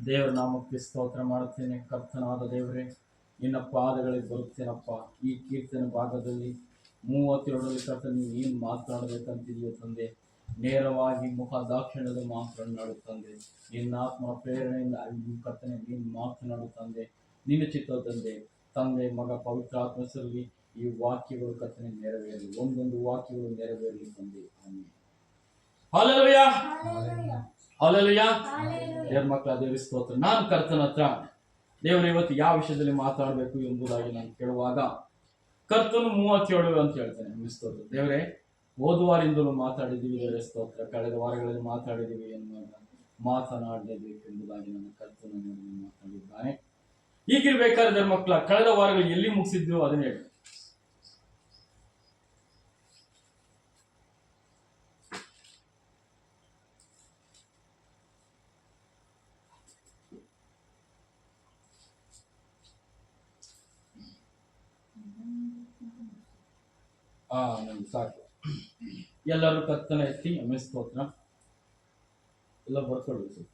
ದೇವರ ನಾಮಕ್ಕೆ ಸ್ತೋತ್ರ ಮಾಡುತ್ತೇನೆ. ಕರ್ತನಾದ ದೇವರೇ, ನಿನ್ನ ಪಾದಗಳಿಗೆ ಬರುತ್ತೇನಪ್ಪ. ಈ ಕೀರ್ತನೆ ಭಾಗದಲ್ಲಿ 32ರಲ್ಲಿ ಕರ್ತನೆ ನೀನು ಮಾತನಾಡಬೇಕಂತಿದೆಯೋ ತಂದೆ. ನೇರವಾಗಿ ಮುಖ ದಾಕ್ಷಿಣ್ಯದ ಮಾತನಾಡು ತಂದೆ. ನಿನ್ನ ಆತ್ಮ ಪ್ರೇರಣೆಯಿಂದ ಕರ್ತನೆ ನೀನು ಮಾತನಾಡು ತಂದೆ. ನಿನ್ನ ಚಿತ್ತ ತಂದೆ, ತಂದೆ ಮಗ ಪವಿತ್ರಾತ್ಮ ಹೆಸರಲ್ಲಿ ಈ ವಾಕ್ಯಗಳು ಕರ್ತನೆ ನೆರವೇರಲಿ. ಒಂದೊಂದು ವಾಕ್ಯಗಳು ನೆರವೇರಲಿ ತಂದೆ. ಆಮೆನ್. Hallelujah, hallelujah. ದೇವರ ಮಕ್ಕಳ ದೇವರ ಸ್ತೋತ್ರ. ನಾನು ಕರ್ತನ ಹತ್ರ ದೇವರು ಇವತ್ತು ಯಾವ ವಿಷಯದಲ್ಲಿ ಮಾತಾಡಬೇಕು ಎಂಬುದಾಗಿ ನಾನು ಕೇಳುವಾಗ ಕರ್ತನು 37 ಅಂತ ಹೇಳ್ತಾನೆ. ಸ್ತೋತ್ರ ದೇವರೇ, ಹೋದ ವಾರದಿಂದಲೂ ಮಾತಾಡಿದ್ದೀವಿ ದೇವರೇ ಸ್ತೋತ್ರ. ಕಳೆದ ವಾರಗಳಲ್ಲಿ ಮಾತಾಡಿದ್ದೀವಿ ಎನ್ನುವಾಗ ಮಾತನಾಡಲೇಬೇಕು ಎಂಬುದಾಗಿ ನನ್ನ ಕರ್ತನ ಮಾತಾಡಿದ್ದಾನೆ. ಹೀಗಿರ್ಬೇಕಾದ್ರೆ ದೇವರ ಮಕ್ಕಳ ಕಳೆದ ವಾರಗಳು ಎಲ್ಲಿ ಮುಗಿಸಿದ್ರು ಅದನ್ನ ಹೇಳಿ. ನಮ್ಗೆ ಸಾಕು. ಎಲ್ಲರೂ ಕರ್ತನ ಎತ್ತಿ ಅಮ್ಮೆ ಸ್ತೋತ್ರ ಎಲ್ಲ ಬರ್ಕೊಳ್ಳಿ.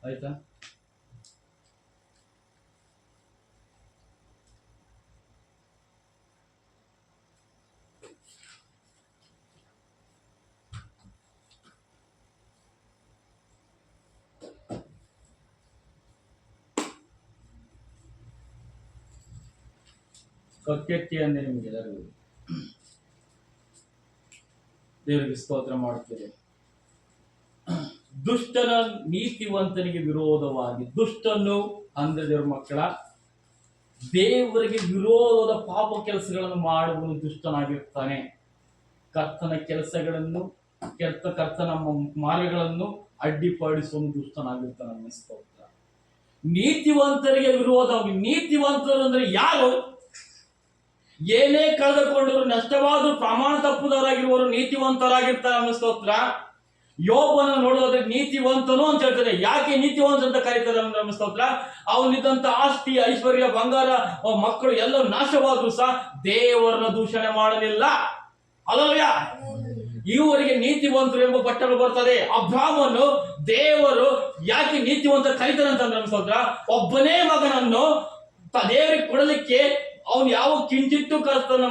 ಆಯ್ತಾ? ಕಕ್ಕೆಟ್ಟಿ ಅಂದೆ ನಿಮಗೆ ಎಲ್ಲರಿಗೂ ದೇವರಿಗೆ ಸ್ತೋತ್ರ ಮಾಡುತ್ತೇವೆ. ದುಷ್ಟನ ನೀತಿವಂತನಿಗೆ ವಿರೋಧವಾಗಿ, ದುಷ್ಟನು ಅಂದ್ರೆ ದೇವರ ಮಕ್ಕಳ ದೇವರಿಗೆ ವಿರೋಧದ ಪಾಪ ಕೆಲಸಗಳನ್ನು ಮಾಡುವನು ದುಷ್ಟನಾಗಿರ್ತಾನೆ. ಕರ್ತನ ಕೆಲಸಗಳನ್ನು ಕರ್ತನ ಮಾರ್ಗಗಳನ್ನು ಅಡ್ಡಿಪಡಿಸುವನು ದುಷ್ಟನಾಗಿರ್ತಾನೆ. ಸ್ತೋತ್ರ. ನೀತಿವಂತರಿಗೆ ವಿರೋಧವಾಗಿ, ನೀತಿವಂತರು ಅಂದ್ರೆ ಯಾರು? ಏನೇ ಕಳೆದುಕೊಂಡರು ನಷ್ಟವಾದರೂ ಪ್ರಮಾಣ ತಪ್ಪುದವರಾಗಿರುವವರು ನೀತಿವಂತರಾಗಿರ್ತಾರೆ. ಸ್ತೋತ್ರ. ಯೋಬನ ನೋಡೋದ್ರೆ ನೀತಿವಂತನು ಅಂತ ಹೇಳ್ತಾರೆ. ಯಾಕೆ ನೀತಿವಂತ ಅಂತ ಕರೀತಾರೆ? ಸ್ತೋತ್ರ. ಅವನಿದ್ದಂತ ಆಸ್ತಿ, ಐಶ್ವರ್ಯ, ಬಂಗಾರ, ಮಕ್ಕಳು ಎಲ್ಲ ನಾಶವಾದ್ರು ಸಹ ದೇವರನ್ನ ದೂಷಣೆ ಮಾಡಲಿಲ್ಲ. ಹಲ್ಲೆಲೂಯಾ. ಇವರಿಗೆ ನೀತಿವಂತರು ಎಂಬ ಪಟ್ಟಣ ಬರ್ತದೆ. ಅಬ್ರಾಮನು ದೇವರು ಯಾಕೆ ನೀತಿವಂತ ಕರೀತಾರೆ ಅಂತಂದ್ರೆ ಸ್ತೋತ್ರ, ಒಬ್ಬನೇ ಮಗನನ್ನು ದೇವರಿಗೆ ಕೊಡಲಿಕ್ಕೆ ಅವನು ಯಾವ ಕಿಂಚಿತ್ತು ಕರ್ತನ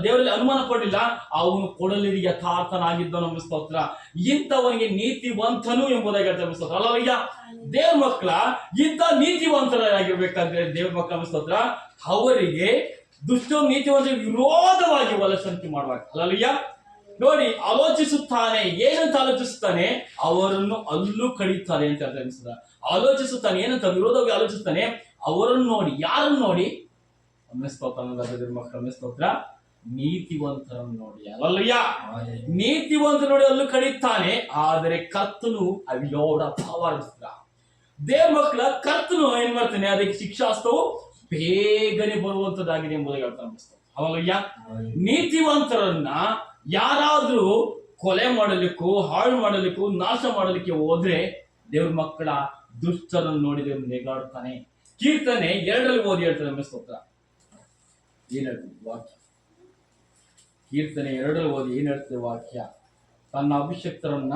ದೇವರಲ್ಲಿ ಅನುಮಾನ ಪಡಲಿಲ್ಲ. ಅವನು ಕೊಡಲಿಗೆ ಯಥಾರ್ಥನಾಗಿದ್ದ ನಮ್ಮ ಸ್ತೋತ್ರ. ಇಂಥವನಿಗೆ ನೀತಿವಂತನು ಎಂಬುದಾಗಿ ಹೇಳ್ತಾರೆ ಸ್ತೋತ್ರ. ಅಲ್ಲವಯ್ಯ, ದೇವ್ರ ಮಕ್ಕಳ ಇಂಥ ನೀತಿವಂತರಾಗಿರ್ಬೇಕಾದ್ರೆ ದೇವ್ರ ಮಕ್ಕಳ ಸ್ತೋತ್ರ ಅವರಿಗೆ ದುಷ್ಟ ನೀತಿವಂತ ವಿರೋಧವಾಗಿ ಒಲಸಂತಿ ಮಾಡುವಾಗ ಅಲ್ಲವಯ್ಯ ನೋಡಿ ಆಲೋಚಿಸುತ್ತಾನೆ. ಏನಂತ ಆಲೋಚಿಸುತ್ತಾನೆ? ಅವರನ್ನು ಅಲ್ಲೂ ಕಡಿತಾನೆ ಅಂತ ಹೇಳ್ತಾರೆ. ಆಲೋಚಿಸುತ್ತಾನೆ ಏನಂತ ವಿರೋಧವಾಗಿ ಆಲೋಚಿಸುತ್ತಾನೆ. ಅವರನ್ನು ನೋಡಿ, ಯಾರನ್ನು ನೋಡಿ? ಮಕ್ಕಳ ಸ್ತೋತ್ರ ನೀತಿವಂತರನ್ನು ನೋಡಿ. ಅಲ್ಲಯ್ಯ, ನೀತಿವಂತ ನೋಡಿ ಅಲ್ಲೂ ಕಡಿತಾನೆ. ಆದರೆ ಕರ್ತನು ಅವಿಯೋಡ ಭಾವಿಸ್ತ ದೇವ ಮಕ್ಕಳ ಕರ್ತನು ಏನ್ ಮಾಡ್ತಾನೆ? ಅದಕ್ಕೆ ಶಿಕ್ಷಾಸ್ತವು ಬೇಗನೆ ಬರುವಂತದ್ದಾಗಿದೆ ಎಂಬುದಾಗಿ ಹೇಳ್ತಾನೆ. ಅಲ್ಲಯ್ಯ, ನೀತಿವಂತರನ್ನ ಯಾರಾದ್ರೂ ಕೊಲೆ ಮಾಡಲಿಕ್ಕೂ, ಹಾಳು ಮಾಡಲಿಕ್ಕೂ, ನಾಶ ಮಾಡಲಿಕ್ಕೆ ಹೋದ್ರೆ ದೇವ್ರ ಮಕ್ಕಳ ದುಷ್ಟರನ್ನು ನೋಡಿ ದೇವ್ರು ನೆಗಾಡುತ್ತಾನೆ. ಕೀರ್ತನೆ 2ರಲ್ಲಿ ಓದಿ ಹೇಳ್ತಾರೆ ನಮ್ಮ ಸ್ತೋತ್ರ. ಏನ್ ಹೇಳ್ತೀವಿ ವಾಕ್ಯ? ಕೀರ್ತನೆ 2ರಲ್ಲಿ ಓದಿ ಏನ್ ಹೇಳ್ತೇವೆ ವಾಕ್ಯ? ತನ್ನ ಅಭಿಷಕ್ತರನ್ನ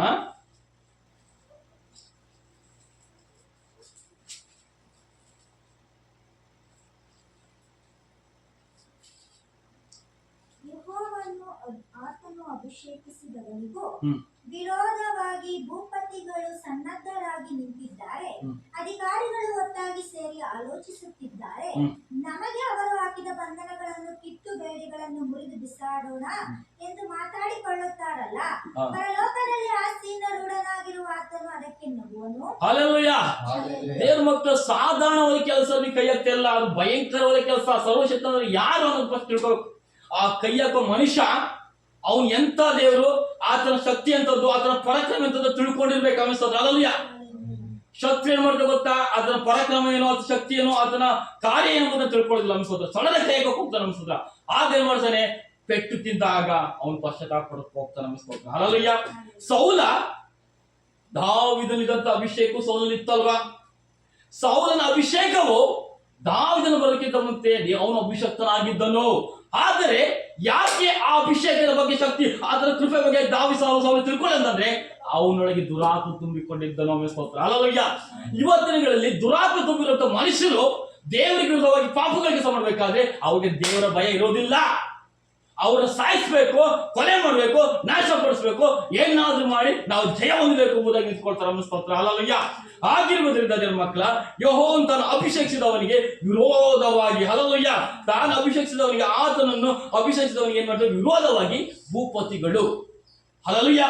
ಆತನು ಅಭಿಷೇಕಿಸಿದವನಿಗೂ ವಿರೋಧವಾಗಿ ಭೂಪತಿಗಳು ಸನ್ನದ್ಧರಾಗಿ ನಿಂತಿದ್ದಾರೆ. ಅಧಿಕಾರಿಗಳು ಒಟ್ಟಾಗಿ ಸೇರಿ ಆಲೋಚಿಸುತ್ತಿದ್ದಾರೆ. ನಮಗೆ ಅವರು ಹಾಕಿದ ಬಂಧನಗಳನ್ನು ಕಿತ್ತು ಬೇಡಿಗಳನ್ನು ಮುರಿದು ಬಿಸಾಡೋಣ ಎಂದು ಮಾತಾಡಿಕೊಳ್ಳುತ್ತಾರಲ್ಲ. ಪರಲೋಕದಲ್ಲಿ ಆಸ್ತಿಯಿಂದ ರೂಢನಾಗಿರುವ ಆತನು ಅದಕ್ಕೆ ನಗುವನು. ಹಲ್ಲೆಲೂಯಾ. ದೇವ್ರ ಮಕ್ಕಳು ಸಾಧಾರಣವಾದ ಕೆಲಸ ಕೈ ಹಾಕ್ತಿಲ್ಲ, ಅದು ಭಯಂಕರವಾದ ಕೆಲಸ. ಸರ್ವಶಕ್ತ ಯಾರು ಅನ್ನೋದು ಫಸ್ಟ್ ತಿಳ್ಕೋಬೇಕು. ಆ ಕೈ ಹಾಕೋ ಮನುಷ್ಯ ಅವನು ಎಂತ ದೇವರು, ಆತನ ಶಕ್ತಿ ಅಂತದ್ದು, ಆತನ ಪರಾಕ್ರಮ ಎಂತದ್ದು ತಿಳ್ಕೊಂಡಿರ್ಬೇಕು. ಅನಿಸ್ತದ ಅಲ್ಲಯ್ಯ. ಶಕ್ತಿ ಏನ್ ಮಾಡ್ತಾ ಗೊತ್ತಾ? ಆತನ ಪರಾಕ್ರಮ ಏನೋ, ಆತನ ಶಕ್ತಿ ಏನೋ, ಆತನ ಕಾರ್ಯ ಏನೋ ಅಂತ ತಿಳ್ಕೊಳ್ಳೋದಿಲ್ಲ ಅನ್ಸೋದ್ರ. ಸಡಲ ಕೈಗೆ ಹೋಗ್ತಾನೆ ಅನ್ಸೋದ್ರ. ಆಗ ಏನ್ ಮಾಡ್ತಾನೆ? ಪೆಟ್ಟು ತಿಂದಾಗ ಅವನು ಪಶ್ಚಾತ್ತಾಪ ಪಡಕ್ ಹೋಗ್ತಾನೆ ಅನ್ಸ್ಕೋತ. ಅಲ್ಲಯ್ಯ, ಸೌಲ ದಾವಿದನಿದಂತ ಅಭಿಷೇಕ ಸೌಲಲ್ಲಿ ಇತ್ತಲ್ವಾ? ಸೌಲನ ಅಭಿಷೇಕವು ದಾವೀದನ ಬರೋಕ್ಕಿಂತ ಮುಂಚೆ ಅವನು ಅಭಿಷಕ್ತನಾಗಿದ್ದನು. ಆದರೆ ಯಾಕೆ ಆ ಅಭಿಷೇಕದ ಬಗ್ಗೆ ಶಕ್ತಿ, ಅದರ ಕೃಪೆ ಬಗ್ಗೆ ಸೌಲ ತಿಳ್ಕೊಳ್ಳಂತಂದ್ರೆ ಅವನೊಳಗೆ ದುರಾತ್ಮ ತುಂಬಿಕೊಂಡಿದ್ದನು. ಸ್ತೋತ್ರ ಹಲ್ಲೆಲೂಯಾ. ಇವತ್ತಿನಗಳಲ್ಲಿ ದುರಾತ್ಮ ತುಂಬಿರುವಂತ ಮನುಷ್ಯರು ದೇವರಿಗೆ ವಿರುದ್ಧವಾಗಿ ಪಾಪಗಳಿಗೆ ಕೆಲಸ ಮಾಡಬೇಕಾದ್ರೆ ಅವ್ರಿಗೆ ದೇವರ ಭಯ ಇರೋದಿಲ್ಲ. ಅವರ ಸಾಯಿಸ್ಬೇಕು, ಕೊಲೆ ಮಾಡಬೇಕು, ನಾಶಪಡಿಸಬೇಕು, ಏನಾದ್ರೂ ಮಾಡಿ ನಾವು ಜಯ ಹೊಂದಬೇಕು ಎಂಬುದಾಗಿ ನಿಂತ್ಕೊಳ್ತಾರೆ. ಸ್ತೋತ್ರ ಹಲ್ಲೆಲೂಯಾ. ಆಗಿರುವುದರಿಂದ ದೇವರ ಮಕ್ಕಳ, ಯೆಹೋವನು ತಾನು ಅಭಿಷೇಕಿಸಿದವನಿಗೆ ವಿರೋಧವಾಗಿ, ಹಲ್ಲೆಲೂಯಾ, ತಾನು ಅಭಿಷೇಕಿಸಿದವನಿಗೆ, ಆತನನ್ನು ಅಭಿಷೇಕಿಸಿದವನಿಗೆ ಏನ್ ಮಾಡ್ತಾರೆ? ವಿರೋಧವಾಗಿ ಭೂಪತಿಗಳು, ಹಲ್ಲೆಲೂಯಾ,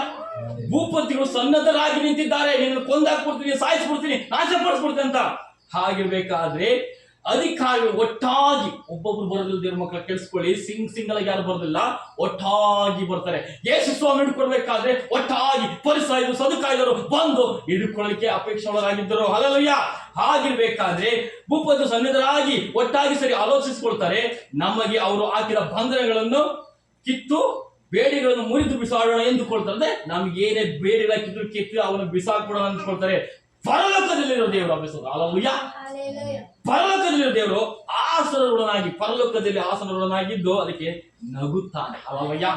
ಭೂಪತಿಗಳು ಸನ್ನದ್ಧರಾಗಿ ನಿಂತಿದ್ದಾರೆ. ನಿನ್ನ ಕೊಂದಾಕ್ಬಿಡ್ತೀನಿ, ಸಾಯಿಸ್ಬಿಡ್ತೀನಿ, ನಾಶಪಡಿಸ್ಬಿಡ್ತೀನಿ ಅಂತ. ಹಾಗಿರ್ಬೇಕಾದ್ರೆ ಅಧಿಕಾರಿಗಳು ಒಟ್ಟಾಗಿ, ಒಬ್ಬೊಬ್ರು ಬರೋದಿಲ್ಲ ದೇವ್ರ ಮಕ್ಕಳ, ಕೇಳಿಸ್ಕೊಳ್ಳಿ, ಸಿಂಗಲ್ ಆಗಿ ಯಾರು ಬರೋದಿಲ್ಲ, ಒಟ್ಟಾಗಿ ಬರ್ತಾರೆ. ಯೇಸು ಸ್ವಾಮಿ ಹಿಡ್ಕೊಳ್ಬೇಕಾದ್ರೆ ಒಟ್ಟಾಗಿ ಫರಿಸಾಯರು ಸದುಕಾಯರು ಬಂದು ಹಿಡ್ಕೊಳ್ಳಿಕ್ಕೆ ಅಪೇಕ್ಷೆಗಳಾಗಿದ್ದರು. ಹಲ್ಲೆಲೂಯಾ. ಹಾಗಿರ್ಬೇಕಾದ್ರೆ ಭೂಪತಿ ಸನ್ನಿಧರಾಗಿ ಒಟ್ಟಾಗಿ ಸರಿ ಆಲೋಚಿಸಿಕೊಳ್ತಾರೆ. ನಮಗೆ ಅವರು ಹಾಕಿದ ಬಂಧನಗಳನ್ನು ಕಿತ್ತು ಬೇಡಿಗಳನ್ನು ಮುರಿದು ಬಿಸಾಡೋಣ ಎಂದುಕೊಳ್ತಾರೆ. ಅಂದ್ರೆ ನಮ್ಗೆ ಏನೇ ಬೇಡಿಗಳ ಕಿತ್ತು ಅವನು ಬಿಸಾಕೊಡೋಣ ಅಂದ್ಕೊಳ್ತಾರೆ. ಪರಲೋಕದಲ್ಲಿರೋ ದೇವರು ಅಭ್ಯಾಸ, ಹಲ್ಲೆಲೂಯಾ, ಪರಲೋಕದಲ್ಲಿರೋ ದೇವರು ಆಸನರುಡನಾಗಿ, ಪರಲೋಕದಲ್ಲಿ ಆಸನರುಡನಾಗಿದ್ದು ಅದಕ್ಕೆ ನಗುತ್ತಾನೆ. ಹಲ್ಲೆಲೂಯಾ.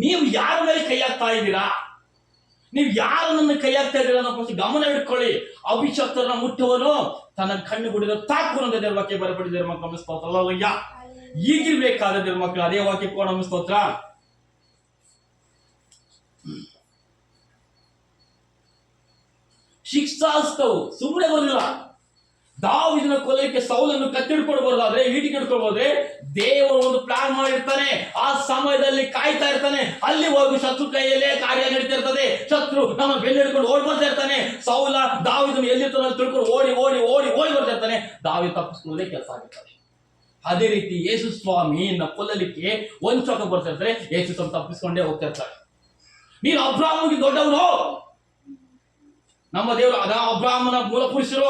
ನೀವು ಯಾರ ಮೇಲೆ ಕೈ ಹಾಕ್ತಾ ಇದ್ದೀರಾ? ನೀವು ಯಾರನ್ನ ಕೈ ಹಾಕ್ತಾ ಇದ್ದೀರಾ ಅನ್ನೋ ಗಮನ ಇಟ್ಕೊಳ್ಳಿ. ಅಭಿಷಕ್ತರನ್ನ ಮುಟ್ಟುವನು ತನ್ನ ಕಣ್ಣು ಗುಡಿದ ತಾಕು ಅಂತ ದೇವ್ರ ವಾಕ್ಯ ಬರಪಡಿದ್ದಾರೆ ಮಕ್ಕಳ ಸ್ತೋತ್ರ. ಹಲ್ಲೆಲೂಯಾ. ಈಗಿರ್ಬೇಕಾದ ದೇವ್ರ ಮಕ್ಕಳು ಅದೇ ವಾಕ್ಯ ಕೊಡ ಸ್ತೋತ್ರ. ಶಿಕ್ಷಾಸ್ತವು ಸುಮ್ಮನೆ ಬರಲಿಲ್ಲ. ದಾವೀದನ ಕೊಲೆಗೆ ಸೌಲನ್ನು ಕತ್ತಿಡ್ಕೊಂಡು ಬರೋದಾದ್ರೆ, ಈಟಿಗೆ ಹಿಡ್ಕೊಳ್ಬೋದ್ರೆ, ದೇವರು ಒಂದು ಪ್ಲಾನ್ ಮಾಡಿರ್ತಾನೆ. ಆ ಸಮಯದಲ್ಲಿ ಕಾಯ್ತಾ ಇರ್ತಾನೆ. ಅಲ್ಲಿ ಹೋಗಿ ಶತ್ರು ಕೈಯಲ್ಲೇ ಕಾರ್ಯ ನಡೀತಾ ಇರ್ತದೆ. ಶತ್ರು ನಮ್ಮ ಬೆನ್ನು ಹಿಡ್ಕೊಂಡು ಓಡಿ ಬರ್ತಾ ಇರ್ತಾನೆ. ಸೌಲ ದಾವೀದನು ಎಲ್ಲಿರ್ತಾನೆ ತಿಳ್ಕೊಂಡು ಓಡಿ ಓಡಿ ಓಡಿ ಓಡಿ ಬರ್ತಾ ಇರ್ತಾನೆ. ದಾವೀದ ತಪ್ಪಿಸ್ಕೊಳ್ಳೋದೇ ಕೆಲಸ ಆಗಿರ್ತಾರೆ. ಅದೇ ರೀತಿ ಯೇಸು ಸ್ವಾಮಿಯನ್ನ ಕೊಲ್ಲಲಿಕ್ಕೆ ಒಂದ್ ಚೌಕ ಬರ್ತಾ ಇರ್ತಾರೆ. ಯೇಸು ಸ್ವಾಮಿ ತಪ್ಪಿಸ್ಕೊಂಡೇ ಹೋಗ್ತಾ ಇರ್ತಾರೆ. ನೀನು ಅಬ್ರಾಹ್ಮನಿಗೆ ದೊಡ್ಡವನು, ನಮ್ಮ ದೇವರು ಅಬ್ರಾಹ್ಮನ ಮೂಲ ಪುರುಷರು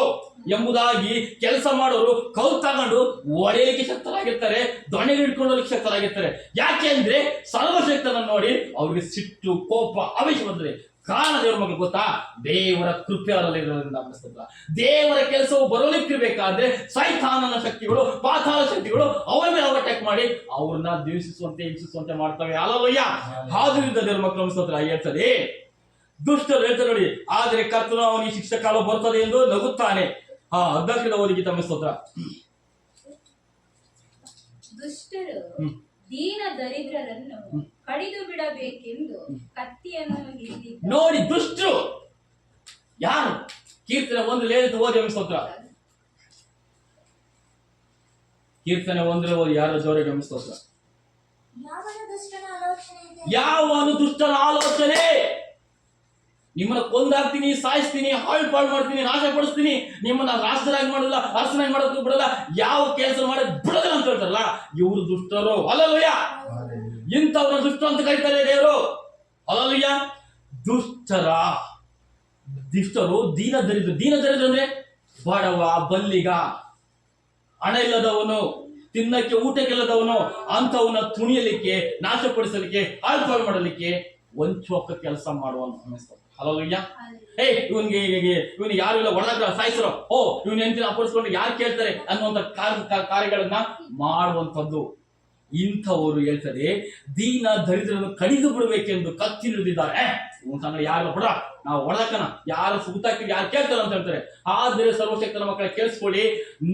ಎಂಬುದಾಗಿ ಕೆಲಸ ಮಾಡೋರು ಕೌಲ್ ತಗೊಂಡು ಒಡೆಯಲಿಕ್ಕೆ ಶಕ್ತರಾಗಿರ್ತಾರೆ, ದೊಣ್ಣೆಗೆ ಹಿಡ್ಕೊಳ್ಳಲಿಕ್ಕೆ ಶಕ್ತರಾಗಿರ್ತಾರೆ. ಯಾಕೆ ಅಂದ್ರೆ ಸರ್ವಶಕ್ತನ ನೋಡಿ ಅವ್ರಿಗೆ ಸಿಟ್ಟು, ಕೋಪ, ಆವೇಶ ಬರ್ತದೆ. ಕಾರಣ ದೇವರ ಮಕ್ಕಳು ಗೊತ್ತಾ? ದೇವರ ಕೃಪೆ ಅವರಲ್ಲಿ ಇರೋದ್ರಿಂದ. ದೇವರ ಕೆಲಸವು ಬರಲಿಕ್ಕಿರ್ಬೇಕಾದ್ರೆ ಸೈತಾನನ ಶಕ್ತಿಗಳು, ಪಾತಾಳ ಶಕ್ತಿಗಳು ಅವರ ಮೇಲೆ ಓವರ್ಟೇಕ್ ಮಾಡಿ ಅವ್ರನ್ನ ದ್ವೇಷಿಸುವಂತೆ, ಹಿಂಸಿಸುವಂತೆ ಮಾಡ್ತವೆ. ಹಲ್ಲೆಲೂಯಾ. ಆದ್ರಿಂದ ದೇವರ ಮಕ್ಕಳು ಸ್ತೋತ್ರ ಹೇಳ್ತದೆ. ದುಷ್ಟರು ಹೇಳ್ತಾರೆ ನೋಡಿ, ಆದರೆ ಕರ್ತನು ಅವನಿಗೆ ಶಿಕ್ಷೆ ಕಾಲ ಬರ್ತದೆ ಎಂದು ನಗುತ್ತಾನೆ. ಅಧ್ಯಕ್ಷದ ಓದಿಗೆ ತಮ್ಮ ಸ್ತೋತ್ರ. ದುಷ್ಟರು ದೀನ ದರಿದ್ರರನ್ನು ಕಡಿದು ಬಿಡಬೇಕೆಂದು ಕತ್ತಿಯನ್ನು ಹಿಡಿದಿದ್ದಾರೆ. ನೋಡಿ, ದುಷ್ಟರು ಯಾರು? ಕೀರ್ತನೆ 1 ಹೇಳಿದ ಓದಿ ತಮ್ಮ ಸ್ತೋತ್ರ. ಕೀರ್ತನೆ 1 ಓದಿ, ಯಾರ ಜೋರಾಗಿ ತಮ್ಮ ಸ್ತೋತ್ರ. ಯಾವನು ದುಷ್ಟನ ಆಲೋಚನೆ? ನಿಮ್ಮನ್ನ ಕೊಂದಾಕ್ತೀನಿ, ಸಾಯಿಸ್ತೀನಿ, ಹಾಳು ಮಾಡ್ತೀನಿ, ನಾಶಪಡಿಸ್ತೀನಿ, ನಿಮ್ಮನ್ನ ರಾಷ್ಟ್ರರಾಗಿ ಮಾಡಲ್ಲ, ಅರಸನಾಗಿ ಮಾಡೋದಕ್ಕೂ ಬಿಡಲ್ಲ, ಯಾವ ಕೆಲಸ ಮಾಡೋದು ಬಿಡೋದಿಲ್ಲ ಅಂತ ಹೇಳ್ತಾರಲ್ಲ, ಇವರು ದುಷ್ಟರು. ಹಲ್ಲೆಲೂಯಾ. ಇಂಥವ್ರ ದುಷ್ಟ ಅಂತ ಕರೀತಾರೆ ದೇವರು. ಹಲ್ಲೆಲೂಯಾ. ದುಷ್ಟರು ದೀನ ದರಿದ್ರ ಅಂದ್ರೆ ಬಡವ, ಬಲ್ಲಿಗ, ಹಣ ಇಲ್ಲದವನು, ತಿನ್ನಕ್ಕೆ ಊಟಕ್ಕಿಲ್ಲದವನು, ಅಂಥವನ್ನ ತುಣಿಯಲಿಕ್ಕೆ, ನಾಶಪಡಿಸಲಿಕ್ಕೆ, ಹಾಳು ಮಾಡಲಿಕ್ಕೆ ಒಂಚೊಕ್ಕ ಕೆಲಸ ಮಾಡುವನು ಅನ್ನಿಸ್ತಾರೆ. ಹಲ್ಲೆಲೂಯಾ. ಇವನಿಗೆ ಯಾರು ಇಲ್ಲ, ಒಳಗ ಸಾಯಿಸ್ರೋ, ಇವನ್ ಎಂತಿನ ಅಪ್ಪಡಿಸ್ಕೊಂಡು ಯಾರು ಕೇಳ್ತಾರೆ ಅನ್ನುವಂತ ಕಾರ್ಯಗಳನ್ನ ಮಾಡುವಂಥದ್ದು. ಇಂಥವರು ಹೇಳ್ತಾರೆ, ದೀನ ದರಿದ್ರನ್ನು ಕಡಿದು ಬಿಡಬೇಕೆಂದು ಕತ್ತಿ ಹಿಡಿದಿದ್ದಾರೆ. ಯಾರು ಬಿಡ, ನಾವು ಹೊಡೆದಕ್ಕನ ಯಾರು ಸುತ್ತಾಕಿ ಯಾರು ಕೇಳ್ತಾರೆ ಅಂತ ಹೇಳ್ತಾರೆ. ಆದ್ರೆ ಸರ್ವಶಕ್ತನ ಮಕ್ಕಳ ಕೇಳಿಸ್ಕೊಳ್ಳಿ,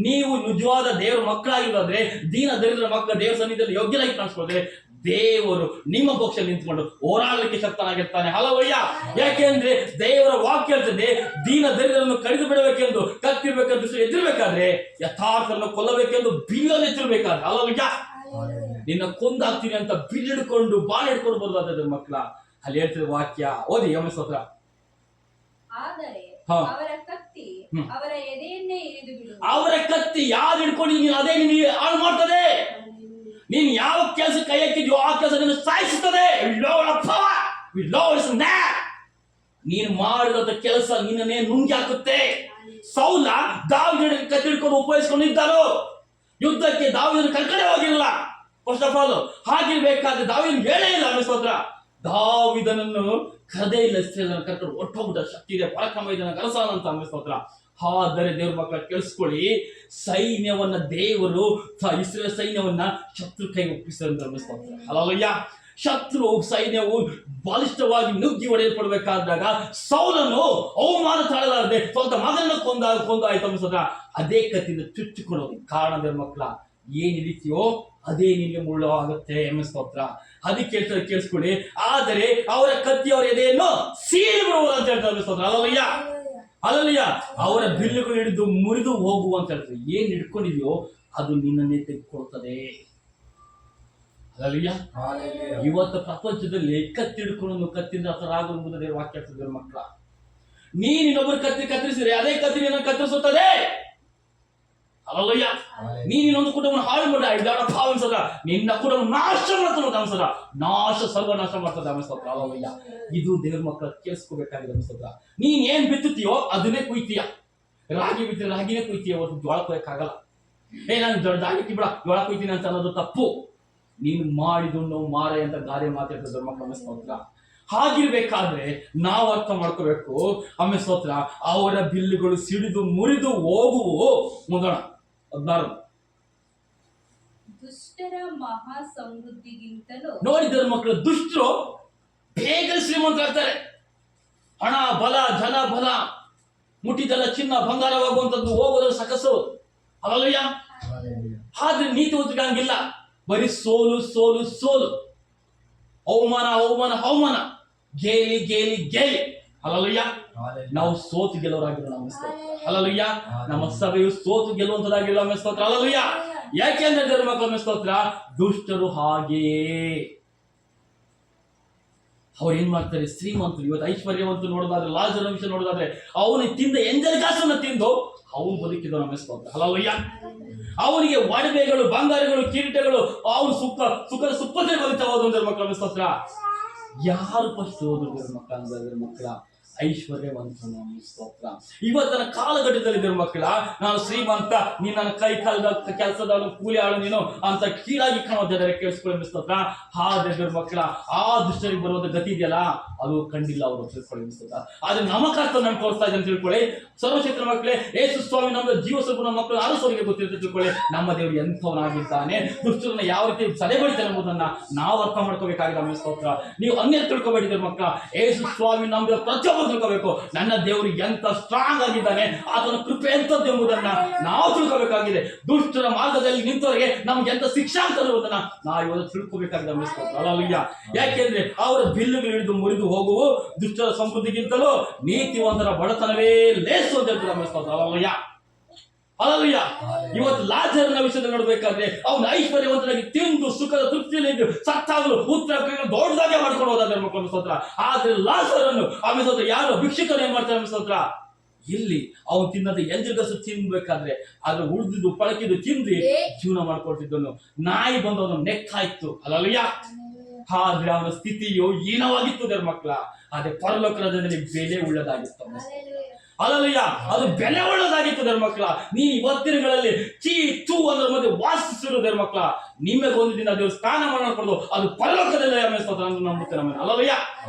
ನೀವು ನಿಜವಾದ ದೇವರ ಮಕ್ಕಳಾಗಿರೋದ್ರೆ, ದೀನ ದರಿದ್ರ ಮಕ್ಕಳ ದೇವರ ಸನ್ನಿಧಿಯಲ್ಲಿ ಯೋಗ್ಯರಾಗಿ ಕಾಣಿಸ್ಕೊಂಡ್ರೆ, ದೇವರು ನಿಮ್ಮ ಪಕ್ಷ ನಿಂತ್ಕೊಂಡು ಹೋರಾಡಲಿಕ್ಕೆ ಶಕ್ತನಾಗಿರ್ತಾನೆ. ಹಲ್ಲೆಲೂಯಾ. ಯಾಕೆಂದ್ರೆ ದೇವರ ವಾಕ್ಯ ಹೇಳ್ತದೆ, ದೀನ ದರಿದ್ರನ್ನು ಕಡಿದು ಬಿಡಬೇಕೆಂದು ಕತ್ತಿರ್ಬೇಕೆಂದು ಎತ್ತಿರ್ಬೇಕಾದ್ರೆ, ಯಥಾರ್ಥರನ್ನು ಕೊಲ್ಲಬೇಕೆಂದು ಬಿಲ್ಲನ್ನು ಎತ್ತಿರ್ಬೇಕಾದ್ರೆ, ಹಲ್ಲೆಲೂಯಾ, ನಿನ್ನ ಕೊಂದಾಗ್ತೀನಿ ಅಂತ ಬಿಲ್ ಹಿಡ್ಕೊಂಡು ಬಾಲ್ ಹಿಡ್ಕೊಂಡು ಬರೋದಾದ ಮಕ್ಕಳ ಅಲ್ಲಿ ಹೇಳ್ತಿರೋ ವಾಕ್ಯ ಓದಿ ಯಮ ಸ್ತೋತ್ರ. ಆದರೆ ಅವರ ಕತ್ತಿ ಅವರ ಎದೆಯನ್ನೇ ಇರಿದು ಬಿಡುವುದು. ಅವರ ಕತ್ತಿ ಯಾರು ಹಿಡ್ಕೊಂಡು ನೀನು ಅದೇ ನಿನಗೆ ಹಾಳು ಮಾಡ್ತದೆ. ನೀನು ಯಾವ ಕೆಲಸ ಕೈ ಹಾಕಿದ್ಯೋ ಆ ಕೆಲಸ ನಿನ್ನ ಸಾಯಿಸುತ್ತದೆ. ನೀನು ಮಾಡಿದ ಕೆಲಸ ನಿನ್ನನ್ನೇ ನುಂಗಿ ಹಾಕುತ್ತೆ. ಸೌಲ ದಾವೀದನ ಕತ್ತಿ ಹಿಡ್ಕೊಂಡು ಉಪಯೋಗಿಸಿಕೊಂಡಿದ್ದಾರೋ, ಯುದ್ಧಕ್ಕೆ ದಾವೀದನ ಕರ್ಕಡೆ ಹೋಗಿಲ್ಲ. ಫಸ್ಟ್ ಆಫ್ ಆಲ್ ಹಾಗಿರ್ಬೇಕಾದ್ರೆ ದಾವೀದನ ಹೇಳೇ ಇಲ್ಲ. ಸ್ತೋತ್ರ. ದಾವೀದನನ್ನು ಕರೆದೇ ಇಲ್ಲ, ಕರ್ಕೊಂಡು ಒಟ್ಟೋಗ್ಬಿಟ್ಟ. ಶಕ್ತಿ ಇದೆ, ಪರಾಕ್ರಮ ಇದೆ, ಕರಸಾನ ಅಂತ ಸ್ತೋತ್ರ. ಆದರೆ ದೇವ್ರ ಮಕ್ಕಳ ಕೇಳಿಸ್ಕೊಳ್ಳಿ, ಸೈನ್ಯವನ್ನ ದೇವರು ಇಸ್ರೇಲ್ ಸೈನ್ಯವನ್ನ ಶತ್ರು ಕೈಗೆ ಒಪ್ಪಿಸಿದಂತೆ. ಹಲ್ಲೆಲೂಯಾ. ಶತ್ರು ಸೈನ್ಯವು ಬಲಿಷ್ಠವಾಗಿ ನುಗ್ಗಿ ಹೊಡೆಯಲ್ಪಡಬೇಕಾದಾಗ ಸೌಲನು ಅವಮಾನ ತಾಳಲಾರದೆ ಸ್ವಂತ ಮಗನನ್ನು ಕೊಂದಾಯ್ತು ಅನ್ಸದ ಅದೇ ಕತ್ತಿಯಿಂದ ಚುಚ್ಚಿಕೊಳ್ಳೋದು ಕಾರಣ. ದೇವ್ರ ಮಕ್ಕಳ, ಏನ್ ಹಿಡಿತೀಯೋ ಅದೇ ನಿಮಗೆ ಮುಳ್ಳು ಆಗುತ್ತೆ ಎಂಬ ಸ್ತೋತ್ರ. ಅದಕ್ಕೆ ಕೇಳಿಸ್ಕೊಳ್ಳಿ, ಆದರೆ ಅವರ ಕತ್ತಿ ಅವರ ಎದೆಯನ್ನು ಸೀಳಿ ಬಿಡುವುದು ಅಂತ ಹೇಳ್ತಾರೆ ಸ್ತೋತ್ರ. Hallelujah, hallelujah. ಅವರ ಬಿಲ್ಲುಗಳು ಹಿಡಿದು ಮುರಿದು ಹೋಗುವ ಅಂತ ಹೇಳ್ತಾರೆ. ಏನ್ ಹಿಡ್ಕೊಂಡಿದೆಯೋ ಅದು ನಿನ್ನನ್ನೇ ತೆಗೆದುಕೊಳ್ತದೆ. ಹಲ್ಲೆಲೂಯಾ. ಇವತ್ತು ಪ್ರಪಂಚದಲ್ಲಿ ಕತ್ತಿ ಹಿಡ್ಕೊಂಡು ಕತ್ತಿಂದ ಹತರಾಗುವುದು ದೇವರ ವಾಕ್ಯ ಹೇಳ್ತಿದ್ದಾರೆ ಮಕ್ಕಳ. ನೀನು ಇನ್ನೊಬ್ಬರು ಕತ್ತರಿಸಿದ್ರೆ ಅದೇ ಕತ್ತಿ ನಿನ್ನ ಕತ್ತರಿಸುತ್ತದೆ. ಹಲ್ಲೆಲೂಯಾ. ನೀನು ಇನ್ನೊಂದು ಕುಟುಂಬ ಹಾಳು ಮಾಡಿ ಅನ್ಸದ ನಿನ್ನ ಕುಟುಂಬ ನಾಶ ಮಾಡ್ತಾನೆ ಅನ್ಸದ ಸರ್ವನಾಶ ಮಾಡ್ತದೆ ಅನ್ಸ್ತದ. ಹಲ್ಲೆಲೂಯಾ. ಇದು ದೇವ್ರ ಮಕ್ಕಳ ಕೇಳಿಸ್ಕೋಬೇಕಾಗಿದೆ ಅನ್ಸ್ತದ. ನೀನ್ ಏನ್ ಬಿತ್ತುತ್ತೀಯೋ ಅದನ್ನೇ ಕುಯ್ತೀಯ. ರಾಗಿ ಬಿತ್ತಿದ್ರೆ ರಾಗಿನೇ ಕುಯ್ತೀಯ, ಹೊರತು ಜೋಳ ಕೊಯ್ಯಕ್ಕಾಗಲ್ಲ. ನಾನು ರಾಗಿ ಬಿಡ ಜೋಳ ಕುಯ್ತೀನಿ ಅಂತ ಅನ್ನೋದು ತಪ್ಪು. ನೀನು ಮಾಡಿದ್ದು ಮಾರ ಅಂತ ಗಾದೆ ಮಾತಾಡ್ತಿದ್ರು ಮಕ್ಕಳ ಸ್ತೋತ್ರ. ಹಾಗಿರ್ಬೇಕಾದ್ರೆ ನಾವು ಅರ್ಥ ಮಾಡ್ಕೋಬೇಕು ಆಮೇಲೆ ಸ್ತೋತ್ರ, ಅವರ ಬಿಲ್ಲುಗಳು ಸಿಡಿದು ಮುರಿದು ಹೋಗುವು. ಮುಂದೋಣ 16. ದುಷ್ಟರ ಮಹಾ ಸಮೃದ್ಧಿಗಿಂತಲೂ ನೋಡಿದ್ರ ಮಕ್ಕಳು, ದುಷ್ಟರು ಬೇಗ ಶ್ರೀಮಂತರಾಗ್ತಾರೆ. ಹಣ ಬಲ ಜನ ಬಲ ಮುಟ್ಟಿದೆಲ್ಲ ಚಿನ್ನ ಬಂಗಾರವಾಗುವಂಥದ್ದು ಹೋಗೋದ್ರ ಸಕಸು. ಹಲ್ಲೆಲೂಯಾ. ಆದ್ರೆ ನೀತಿವಂತರಿಗೆ ಹಂಗಿಲ್ಲ. ಬರೀ ಸೋಲು ಸೋಲು ಸೋಲು, ಅವಮಾನ ಅವಮಾನ ಅವಮಾನ, ಗೇಲಿ ಗೇಲಿ ಗೇಲಿ. ಹಲ್ಲೆಲೂಯಾ. ನಾವು ಸೋತು ಗೆಲ್ಲೋರಾಗಿರೋ ನಮ್ಮ ಸ್ತೋತ್ರ. ಹಲ್ಲೆಲೂಯಾ. ನಮ್ಮ ಸಭೆಯು ಸೋತು ಗೆಲ್ಲುವಂತದಾಗಿರೋ ನಮ್ಮ ಸ್ತೋತ್ರ. ಹಲ್ಲೆಲೂಯಾ. ಯಾಕೆಂದ್ರೆ ದೇವರ ಮಕ್ಕಳ ಸ್ತೋತ್ರ, ದುಷ್ಟರು ಹಾಗೆಯೇ ಅವ್ರು ಏನ್ ಮಾಡ್ತಾರೆ, ಶ್ರೀಮಂತರು ಇವತ್ತು ಐಶ್ವರ್ಯವಂತರು ನೋಡೋದಾದ್ರೆ, ಲಾಜರ್ ವಿಷಯ ನೋಡೋದಾದ್ರೆ, ಅವನು ತಿಂದ ಎಂಜಲ್ ಕಾಸನ್ನು ತಿಂದು ಅವನು ಬದುಕಿದ ನಮ್ಮ ಸ್ತೋತ್ರ. ಹಲ್ಲೆಲೂಯಾ. ಅವನಿಗೆ ಒಡವೆಗಳು ಬಂಗಾರಗಳು ಕಿರೀಟಗಳು ಅವನು ಸುಖದ ಸುಪ್ಪತ್ತೆ ಬದುಕ್ತಾ ಹೋದ ಮಕ್ಕಳ ಸ್ತೋತ್ರ. ಯಾರು ಫಸ್ಟ್ ಹೋದ್ರು ಮಕ್ಕಳ ಐಶ್ವರ್ಯವಂತನ ಸ್ತೋತ್ರ. ಇವತ್ತಿನ ಕಾಲಘಟ್ಟದಲ್ಲಿ ಮಕ್ಕಳ, ನಾನು ಶ್ರೀಮಂತ, ನೀನು ನನ್ನ ಕೈ ಕಾಲದ ಕೆಲಸದ ಕೂಲಿ ಆಳು ನೀನು ಅಂತ ಕೀಳಾಗಿ ಕಾಣೋದಾದ್ರೆ ಕೇಳಿಸ್ಕೊಳ್ಳಿ ಸ್ತೋತ್ರ. ಆದ್ರೆ ಮಕ್ಕಳ, ಆ ದುಷ್ಟರಿಗೆ ಬರುವಂತ ಗತಿ ಇದೆಯಲ್ಲ, ಅದು ಕಂಡಿಲ್ಲ ಅವರು ತಿಳ್ಕೊಳ್ಳಿ ಸ್ತೋತ್ರ. ಆದ್ರೆ ನಮ್ಮ ಕರ್ತವ್ಯ ನಮ್ಗೆ ತೋರಿಸ್ತಾ ಇದೆ ಅಂತ ತಿಳ್ಕೊಳ್ಳಿ. ಸರ್ವಶಕ್ತರ ಮಕ್ಕಳೇ, ಯೇಸು ಸ್ವಾಮಿ ನಮ್ಮ ಜೀವ ಸ್ವಲ್ಪ ನಮ್ಮ ಮಕ್ಕಳು ಆರಿಸೋರಿಗೆ ಗೊತ್ತಿರುತ್ತೆ ತಿಳ್ಕೊಳ್ಳಿ. ನಮ್ಮ ದೇವರು ಎಂಥವನಾಗಿದ್ದಾನೆ, ದುಷ್ಟರನ್ನ ಯಾವ ರೀತಿ ಸೆಲೆಬಡಿತಾರೆ ಎಂಬುದನ್ನ ನಾವು ಅರ್ಥ ಮಾಡ್ಕೋಬೇಕಾಗಿದೆ ನಮ್ಮ ಸ್ತೋತ್ರ. ನೀವು ಅನ್ಯ ತಿಳ್ಕೊಬೇಡಿದ್ರೆ ಮಕ್ಕಳ, ಯೇಸು ಸ್ವಾಮಿ ನಮ್ಗೆ ಪ್ರತಿಯೊಬ್ಬರು ತಿಳ್ಕೋಬೇಕು. ನನ್ನ ದೇವರು ಎಂತ ಸ್ಟ್ರಾಂಗ್ ಆಗಿದ್ದಾನೆ, ಆತನ ಕೃಪೆ ಎಂತದ್ದು ಎಂಬುದನ್ನ ನಾವು ತಿಳ್ಕೋಬೇಕಾಗಿದೆ. ದುಷ್ಟರ ಮಾರ್ಗದಲ್ಲಿ ನಿಂತವರಿಗೆ ನಮ್ಗೆ ಎಂತ ಶಿಕ್ಷಾ ಅಂತ ಅನ್ನೋದನ್ನ ನಾವು ಇವತ್ತು ತಿಳ್ಕೋಬೇಕಾಗಿದೆ ನಮ್ಮ ಸ್ತೋತ್ರ. ಹಲ್ಲೆಲೂಯಾ. ಯಾಕೆಂದ್ರೆ ಅವರ ಬಿಲ್ಲುಗಳು ಹಿಡಿದು ಮುರಿದು ಹೋಗುವು, ದುಷ್ಟರ ಸಮೃದ್ಧಿಗಿಂತಲೂ ನೀತಿವಂತರ ಬಡತನವೇ ಲೇಸು ಅಂತ ಹೇಳ್ತಾರೆ ನಮ್ಮ ಸ್ತೋತ್ರ. ಹಲ್ಲೆಲೂಯಾ. ಹಲ್ಲೆಲೂಯಾ. ಇವತ್ತು ಲಾಜರನ ವಿಷಯದಲ್ಲಿ ನೋಡ್ಬೇಕಾದ್ರೆ ಅವನು ಐಶ್ವರ್ಯವಂತನಾಗಿ ತಿಂದು ಸುಖದ ತೃಪ್ತಿಯಲ್ಲಿ ಸತ್ತಾಗಲು ಉತ್ತರ ದೊಡ್ಡದಾಗೆ ಮಾಡ್ಕೊಂಡು ಹೋದಾದ್ರೆ ಮಕ್ಕಳ ಸ್ತೋತ್ರ. ಆದ್ರೆ ಲಾಜರನ್ನು ಆಮೇಲೆ ಯಾರು ಭಿಕ್ಷುಕರು ಏನ್ ಮಾಡ್ತಾರೆ ಸ್ತೋತ್ರ, ಇಲ್ಲಿ ಅವನು ತಿನ್ನದ ಎಂಜಲ್ಗಸು ತಿನ್ಬೇಕಾದ್ರೆ ಅದ್ರ ಉಳಿದಿದ್ದು ಪಳಕಿದ್ದು ತಿಂದು ಜೀವನ ಮಾಡ್ಕೊಳ್ತಿದ್ದನು. ನಾಯಿ ಬಂದು ಅವನು ನೆಕ್ಕಾಯ್ತು. ಹಲ್ಲೆಲೂಯಾ. ಆದ್ರೆ ಅವನ ಸ್ಥಿತಿಯು ಹೀನವಾಗಿತ್ತು ದೇವ್ರ ಮಕ್ಕಳ. ಆದ್ರೆ ಪರಲೋಕ ರಾಜ್ಯದಲ್ಲಿ ಬೆಲೆ ಉಳ್ಳದಾಗಿತ್ತು. ಹಲ್ಲೆಲೂಯಾ. ಅದು ಬೆಲೆ ಉಳ್ಳದಾಗಿತ್ತು ದೇವ್ರ ಮಕ್ಕಳ. ನೀ ಇವತ್ತಿನಗಳಲ್ಲಿ ಚೀತು ಅದರ ಮಧ್ಯೆ ವಾಸಿಸಿರೋ ದೇವ್ರ ಮಕ್ಕಳ, ನಿಮಗೊಂದು ದಿನ ದೇವ್ರ ಸ್ನಾನ ಮಾಡ್ಕೊಡೋದು ಅದು ಪರಲೋಕದಲ್ಲಿ ನಂಬುತ್ತೆ ನಮ್ಮ. ಹಲ್ಲೆಲೂಯಾ.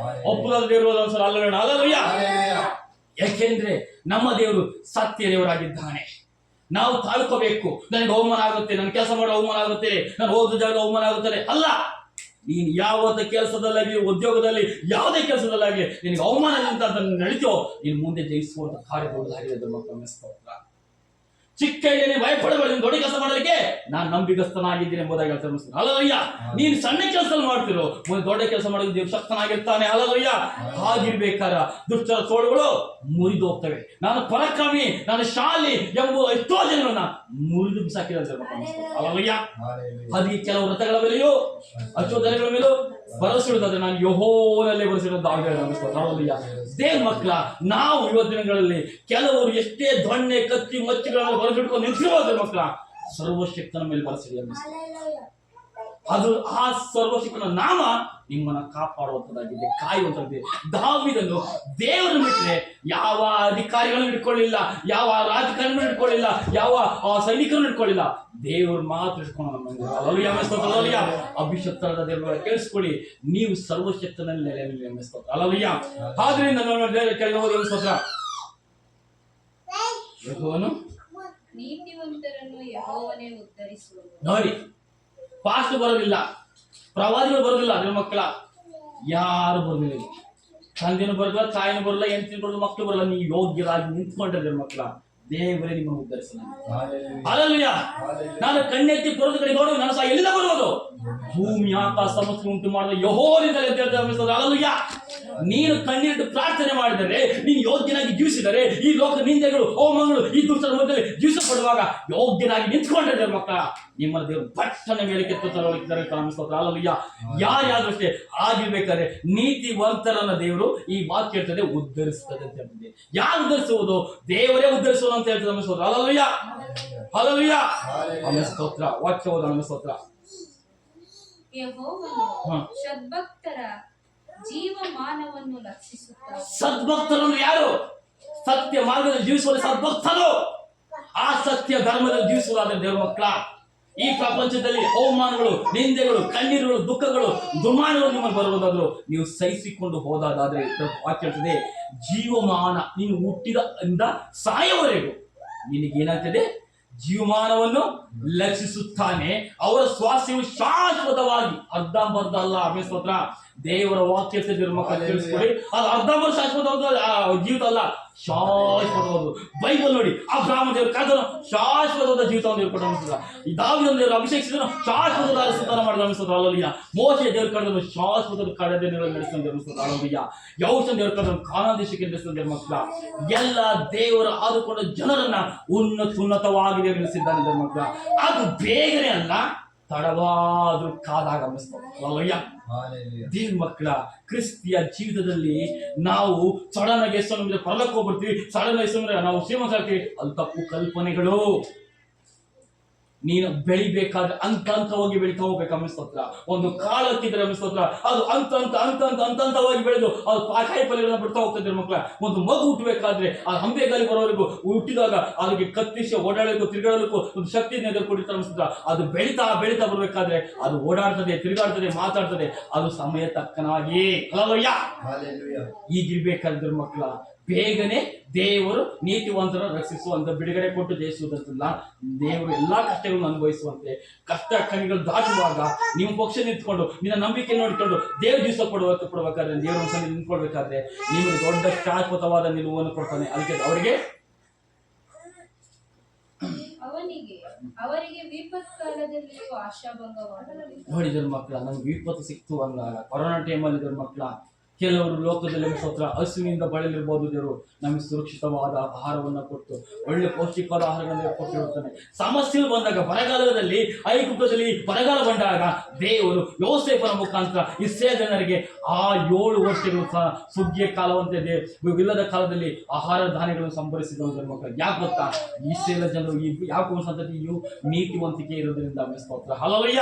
ಒಪ್ಪುದ ದೇವರು ಒಂದ್ಸಲ ಹಲ್ಲೆಲೂಯಾ. ಯಾಕೆಂದ್ರೆ ನಮ್ಮ ದೇವರು ಸತ್ಯ ದೇವರಾಗಿದ್ದಾನೆ. ನಾವು ತಾಳ್ಕೋಬೇಕು. ನನಗೆ ಅವಮಾನ ಆಗುತ್ತೆ, ನನ್ನ ಕೆಲಸ ಮಾಡೋ ಅವಮಾನ ಆಗುತ್ತೆ, ನಾನು ಓದೋ ಜಾಗ ಅವಮಾನ ಆಗುತ್ತದೆ ಅಲ್ಲ. ನೀನು ಯಾವತ್ತ ಕೆಲಸದಲ್ಲಾಗಲಿ ಉದ್ಯೋಗದಲ್ಲಿ ಯಾವುದೇ ಕೆಲಸದಲ್ಲಾಗಲಿ ನಿನಗೆ ಅವಮಾನದಿಂದ ಅದನ್ನು ನಡೀತೋ, ನೀನು ಮುಂದೆ ಜಯಿಸುವಂತ ಕಾರ್ಯಗಳಾಗಿದೆ ಮಕ್ಕಳ ಸ್ತೋತ್ರ. ಚಿಕ್ಕ ಇದ್ದೇನೆ ಭಯಪಡಬೇಡ, ದೊಡ್ಡ ಕೆಲಸ ಮಾಡಲಿಕ್ಕೆ ನಾನು ನಂಬಿಗಸ್ತನಾಗಿದ್ದೀನಿ ಎಂಬುದಾಗಿ ಹೇಳ್ತಾರೆ. ಹಲ್ಲೆಲೂಯಾ. ನೀನು ಸಣ್ಣ ಕೆಲಸದಲ್ಲಿ ಮಾಡ್ತಿರೋ, ಮುಂದೆ ದೊಡ್ಡ ಕೆಲಸ ಮಾಡೋದು ದೇವ್ರ ಶಕ್ತನಾಗಿರ್ತಾನೆ. ಹಲ್ಲೆಲೂಯಾ. ಹಾಗಿರ್ಬೇಕಾರ ದುಷ್ಟರ ತೋಳುಗಳು ಮುರಿದು ಹೋಗ್ತವೆ. ನಾನು ಪರಾಕ್ರಮಿ, ನಾನು ಶಾಲಿ ಎಂಬ ಎಷ್ಟೋ ಜನರನ್ನ ಮುರಿದು ಬಿಸಾಕಿದ್ದಾರೆ. ಹಲ್ಲೆಲೂಯಾ. ಅದಕ್ಕೆ ಕೆಲವು ವ್ರತಗಳ ಮೇಲೆಯೂ ಅಶೋಧನೆಗಳ ಮೇಲೂ ಭರವಸೆ ನಾನು ಯೆಹೋವನಲ್ಲೇ ಭರವಸೆ. ಹಲ್ಲೆಲೂಯಾ. ದೇವ್ರ ಮಕ್ಕಳ, ನಾವು ಇವತ್ತಿನ ದಿನಗಳಲ್ಲಿ ಕೆಲವರು ಎಷ್ಟೇ ದೊಣ್ಣೆ ಕತ್ತಿ ಮಚ್ಚಿಗಳನ್ನು ಬರೆದಿಟ್ಕೊಂಡು ನಿಂತಿರುವುದ್ರ ಮಕ್ಕಳ, ಸರ್ವಶಕ್ತನ ಮೇಲೆ ಭರವಸೆ. ಅದು ಆ ಸರ್ವಶಕ್ತನ ನಾಮ ನಿಮ್ಮನ್ನ ಕಾಪಾಡುವಂತದ್ದಾಗಿದೆ, ಕಾಯುವಂತದ್ದಾಗಿದೆ. ದಾವೀದನು ದೇವರನ್ನು ಬಿಟ್ಟರೆ ಯಾವ ಅಧಿಕಾರಿಗಳನ್ನು ಇಟ್ಕೊಳ್ಳಿಲ್ಲ, ಯಾವ ರಾಜಕಾರಣಿಗಳನ್ನು ಇಟ್ಕೊಳ್ಳಿಲ್ಲ, ಯಾವ ಸೈನಿಕರನ್ನು ಇಟ್ಕೊಳ್ಳಿಲ್ಲ. ದೇವರು ಮಾತ್ರ ಇಟ್ಕೊಂಡು ನಮ್ಮ ಅಭಿಷಕ್ತರಾದ ದೇವರ ಕೇಳಿಸ್ಕೊಳ್ಳಿ, ನೀವು ಸರ್ವಶಕ್ತನಲ್ಲಿ ನೆಲೆ ಸ್ತೋತ್ರ. ಹಲ್ಲೆಲೂಯಾ. ಆದ್ರಿಂದ ಕೆಳಗೆ ಹೋದ ಸ್ತೋತ್ರ. ಯೆಹೋವನು ನೀತಿವಂತರನ್ನು ಯೆಹೋವನೇ ಉದ್ಧರಿಸುವನು. ನೋಡಿ, ಪಾಸ್ಟ್ ಬರೋದಿಲ್ಲ, ಪ್ರವಾದಿಗಳು ಬರೋದಿಲ್ಲ, ಅದ್ರ ಮಕ್ಕಳ ಯಾರು ಬರೋದಿಲ್ಲ. ತಂದೆನೂ ಬರಲ್ಲ, ತಾಯಿನೂ ಬರಲ್ಲ, ಹೆಂಡತಿನೂ ಬರಲ್ಲ, ಮಕ್ಕಳು ಬರಲ್ಲ. ನೀವು ಯೋಗ್ಯರಾಗಿ ನಿಂತ್ಕೊಂಡಿದ್ರೆ ಮಕ್ಕಳ ದೇವರೇ ನಿಮ್ಮನ್ನು ಉದ್ಧರಿಸಲ್ಲ. ಹಲ್ಲೆಲೂಯ. ನಾನು ಕಣ್ಣೆತ್ತಿ ಪುರದ ಕಡೆ ನೋಡು, ನಾನು ಸಹ ಎಲ್ಲಿಂದ ಬರುವುದು? ಭೂಮಿ ಆಕಾಶ ಸಮಸ್ಯೆ ಉಂಟು ಮಾಡಿದ ಯೆಹೋವನಿಂದಲೇ ಅಂತ ಹೇಳ್ತಾರೆ. ಹಲ್ಲೆಲೂಯ. ನೀನು ಕಣ್ಣಿಟ್ಟು ಪ್ರಾರ್ಥನೆ ಮಾಡಿದರೆ, ನೀನು ಯೋಗ್ಯನಾಗಿ ಜೀವಿಸಿದರೆ, ಈ ಲೋಕ ನಿಂದೆಗಳು, ಹೋಮಗಳು, ಈ ದುಷ್ಟರ ಮಧ್ಯದಲ್ಲಿ ಜೀವಿಸಪಡುವಾಗ ಯೋಗ್ಯನಾಗಿ ನಿಂತ್ಕೊಂಡಿದ್ದಾರೆ ಮಕ್ಕಳ, ನಿಮ್ಮ ದೇವರು ಪಟ್ಟಣ ಮೇಲೆ ಕೆತ್ತಲಿದ್ದಾರೆ. ಹಲ್ಲೆಲೂಯ. ಯಾರ್ಯಾದ್ರೂ ಅಷ್ಟೇ ಆಗಿರ್ಬೇಕಾದ್ರೆ ನೀತಿವಂತರನ್ನ ದೇವರು ಈ ಮಾತು ಹೇಳ್ತದೆ, ಉದ್ಧರಿಸ್ತದೆ ಅಂತ ಹೇಳ್ತದೆ. ಯಾರು ಉದ್ಧರಿಸುವುದು? ದೇವರೇ ಉದ್ಧರಿಸುವುದು ಅಂತ ಹೇಳ್ತದೆ. ನಮ್ಮ ಸ್ತೋತ್ರ. ಹಲ್ಲೆಲೂಯ. ಹಲ್ಲೆಲೂಯ. ಆಮೆನ್. ಸ್ತೋತ್ರ. ವಾಕ್ಯ ಓದೋಣ. ಆಮೆನ್. ಸ್ತೋತ್ರ. ಯೆಹೋವನು ಸದ್ಭಕ್ತರ ಜೀವಮಾನವನ್ನು ರಕ್ಷಿಸುತ್ತಾನೆ. ಸದ್ಭಕ್ತರು ಯಾರು? ಸತ್ಯ ಮಾರ್ಗದಲ್ಲಿ ಜೀವಿಸುವ ಸದ್ಭಕ್ತರು. ಆ ಸತ್ಯ ಧರ್ಮದಲ್ಲಿ ಜೀವಿಸುವುದಾದ್ರೆ ದೇವರ ಮಕ್ಕಳ, ಈ ಪ್ರಪಂಚದಲ್ಲಿ ಅವಮಾನಗಳು, ನಿಂದೆಗಳು, ಕಣ್ಣೀರುಗಳು, ದುಃಖಗಳು, ದುಮಾನಗಳು ನಿಮ್ಮನ್ನು ಬರುವುದಾದ್ರು ನೀವು ಸಹಿಸಿಕೊಂಡು ಹೋದಾದ್ರೆ ವಾಕ್ಯ ಹೇಳ್ತದೆ, ಜೀವಮಾನ, ನೀನು ಹುಟ್ಟಿದ ಸಾಯವರೆಗೂ ನಿನಗೇನಾಗ್ತದೆ? ಜೀವಮಾನವನ್ನು ಲಕ್ಷಿಸುತ್ತಾನೆ. ಅವರ ಸ್ವಾಸ್ಥ್ಯವು ಶಾಶ್ವತವಾಗಿ, ಅರ್ಧಂಬರ್ಧ ಅಲ್ಲ. ಆಮೆನ್. ಸ್ತೋತ್ರ. ದೇವರ ವಾಕ್ಯ ಮಕ್ಕಳು ತಿಳಿಸ್ಕೊಡಿ, ಅದು ಅರ್ಧಂಬರ್ಧ ಶಾಶ್ವತವಾದ ಜೀವಿತ ಅಲ್ಲ, ಶಾಶ್ವತವಾದ. ಬೈಬಲ್ ನೋಡಿ, ಅಬ್ರಹಾಮ ದೇವರು ಕರೆದನು, ಶಾಶ್ವತವಾದ ಜೀವಿತವನ್ನು ದೇವರು ಕೊಟ್ಟು. ಈ ದಾವೀದನ ದೇವರು ಅಭಿಷೇಕಿಸಿದನು, ಶಾಶ್ವತವಾದ ಸಂತಾನ ಮಾಡಿದ. ಹಲ್ಲೆಲೂಯ. ಮೋಶೆ ದೇವರು ಕರೆದನು, ಶಾಶ್ವತವಾದ ಕಡೆದ ನಡೆಸಿದ. ಹಲ್ಲೆಲೂಯ. ಯೆಹೋಶುವನ ದೇವರು ಕರೆದನು, ಕಾನಾನ್ ದೇಶಕ್ಕೆ ನಡೆಸಿದ. ಮಕ್ಕಳ ಎಲ್ಲ ದೇವರು ಆದುಕೊಂಡ ಜನರನ್ನ ಉನ್ನತವಾಗಿ ನಡೆಸಿದ್ದಾನೆ ಮಕ್ಕಳ. ಅದು ಬೇಗನೆ ಅಲ್ಲ, ತಡವಾದ್ರೂ ಕಾದಾಗ. ಹಲ್ಲೆಲೂಯ. ದೇವ್ರ ಮಕ್ಕಳ, ಕ್ರಿಸ್ತಿಯ ಜೀವಿತದಲ್ಲಿ ನಾವು ಸಡನ್ ಆಗಿ ಎಷ್ಟು ನಮಗೆ ಪರಲಕ್ಕೆ ಹೋಗ್ಬಿಡ್ತೀವಿ, ಸಡನ್ ಆಗಿ ನಾವು ಶ್ರೀಮಂತ ಆಗ್ತೀವಿ. ಅದು ತಪ್ಪು ಕಲ್ಪನೆಗಳು. ನೀನು ಬೆಳಿಬೇಕಾದ್ರೆ ಹಂತವಾಗಿ ಬೆಳಿತಾ ಹೋಗ್ಬೇಕು. ಅಮಿಸ್ತೋತ್ರ. ಒಂದು ಕಾಳು ಹಾಕಿದ್ರೆ ಅಮಿಸ್ತೋತ್ರ, ಅದು ಹಂತವಾಗಿ ಬೆಳೆದು ಅದು ಕಾಯಿ ಪಲ್ಯಗಳನ್ನ ಬಿಡ್ತಾ ಹೋಗ್ತಿದ್ರೆ ಮಕ್ಕಳ. ಒಂದು ಮಗು ಹುಟ್ಟಬೇಕಾದ್ರೆ ಆ ಹಂಬೆಗಾಲಿ ಬರೋವರೆಗೂ ಹುಟ್ಟಿದಾಗ ಅದಕ್ಕೆ ಕತ್ತಿಸಿ ಓಡಾಡಲಿಕ್ಕೂ ತಿರುಗಾಡಲಿಕ್ಕೂ ಒಂದು ಶಕ್ತಿಯನ್ನು ಕೊಟ್ಟಿರ್ತಾರೆ ಅನಿಸ್ತದ. ಅದು ಬೆಳೀತಾ ಬರ್ಬೇಕಾದ್ರೆ ಅದು ಓಡಾಡ್ತದೆ, ತಿರುಗಾಡ್ತದೆ, ಮಾತಾಡ್ತದೆ. ಅದು ಸಮಯ ತಕ್ಕನಾಗಿ. ಹಲ್ಲೆಲೂಯ. ಈಗಿರ್ಬೇಕಾದ್ರೆ ಮಕ್ಕಳ ಬೇಗನೆ ದೇವರು ನೀತಿವಂತರ ರಕ್ಷಿಸುವಂತ, ಬಿಡುಗಡೆ ಕೊಟ್ಟು ಜಯಿಸುವುದಂತಲ್ಲ, ದೇವರು ಎಲ್ಲಾ ಕಷ್ಟಗಳನ್ನು ಅನುಭವಿಸುವಂತೆ. ಕಷ್ಟ ಕಣಿಗಳು ದಾಟುವಾಗ ನೀವು ಪಕ್ಷ ನಿಂತ್ಕೊಂಡು ನಿನ್ನ ನಂಬಿಕೆ ನೋಡಿಕೊಂಡು ದೇವ್ರ ದಿವಸ ಕೊಡಬೇಕಾದ್ರೆ, ದೇವರ ಒಂದ್ಸಲ ನಿಂತ್ಕೊಳ್ಬೇಕಾದ್ರೆ ನಿಮಗೆ ದೊಡ್ಡ ಶಾಶ್ವತವಾದ ನಿಲುವನ್ನು ಕೊಡ್ತಾನೆ. ಅದಕ್ಕೆ ಅವರಿಗೆ ವಿಪತ್ತು ಕಾಲದಲ್ಲಿಯೂ ಆಶಾಭಂಗವಾಗಲಿಲ್ಲ. ನೋಡಿದ್ರ ಮಕ್ಕಳ, ನಮ್ಗೆ ವಿಪತ್ತು ಸಿಕ್ತು ಅಂದಾಗ ಕೊರೋನಾ ಟೈಮಲ್ಲಿ ಮಕ್ಕಳ ಕೆಲವರು ಲೋಕದಲ್ಲಿ ಸ್ತೋತ್ರ ಹಸುವಿನಿಂದ ಬಳಲಿರ್ಬೋದು. ದೇವರು ನಮಗೆ ಸುರಕ್ಷಿತವಾದ ಆಹಾರವನ್ನು ಕೊಟ್ಟು ಒಳ್ಳೆ ಪೌಷ್ಟಿಕವಾದ ಆಹಾರಗಳನ್ನು ಕೊಟ್ಟಿರುತ್ತಾನೆ. ಸಮಸ್ಯೆಗಳು ಬಂದಾಗ, ಬರಗಾಲದಲ್ಲಿ, ಐಗುಪ್ತದಲ್ಲಿ ಬರಗಾಲ ಬಂದಾಗ ದೇವರು ಯೋಸೇಫನ ಮುಖಾಂತರ ಇಸ್ರಾಯೇಲ್ ಜನರಿಗೆ ಆ 7 ವರ್ಷಗಳು ಸಹ ಸುಗ್ಗಿಯ ಕಾಲವಂತೆ ಇಲ್ಲದ ಕಾಲದಲ್ಲಿ ಆಹಾರ ಧಾನ್ಯಗಳನ್ನು ಸಂಭರಿಸಿದ ಮಕ್ಕಳು. ಯಾಕೆ ಗೊತ್ತಾ? ಇಸ್ರಾಯೇಲ್ ಜನರು ಈ ಯಾಕೋಬನ ಸಂತತಿಯು ನೀತಿವಂತಿಕೆ ಇರೋದ್ರಿಂದ. ಸ್ತೋತ್ರ. ಹಲ್ಲೆಲೂಯ.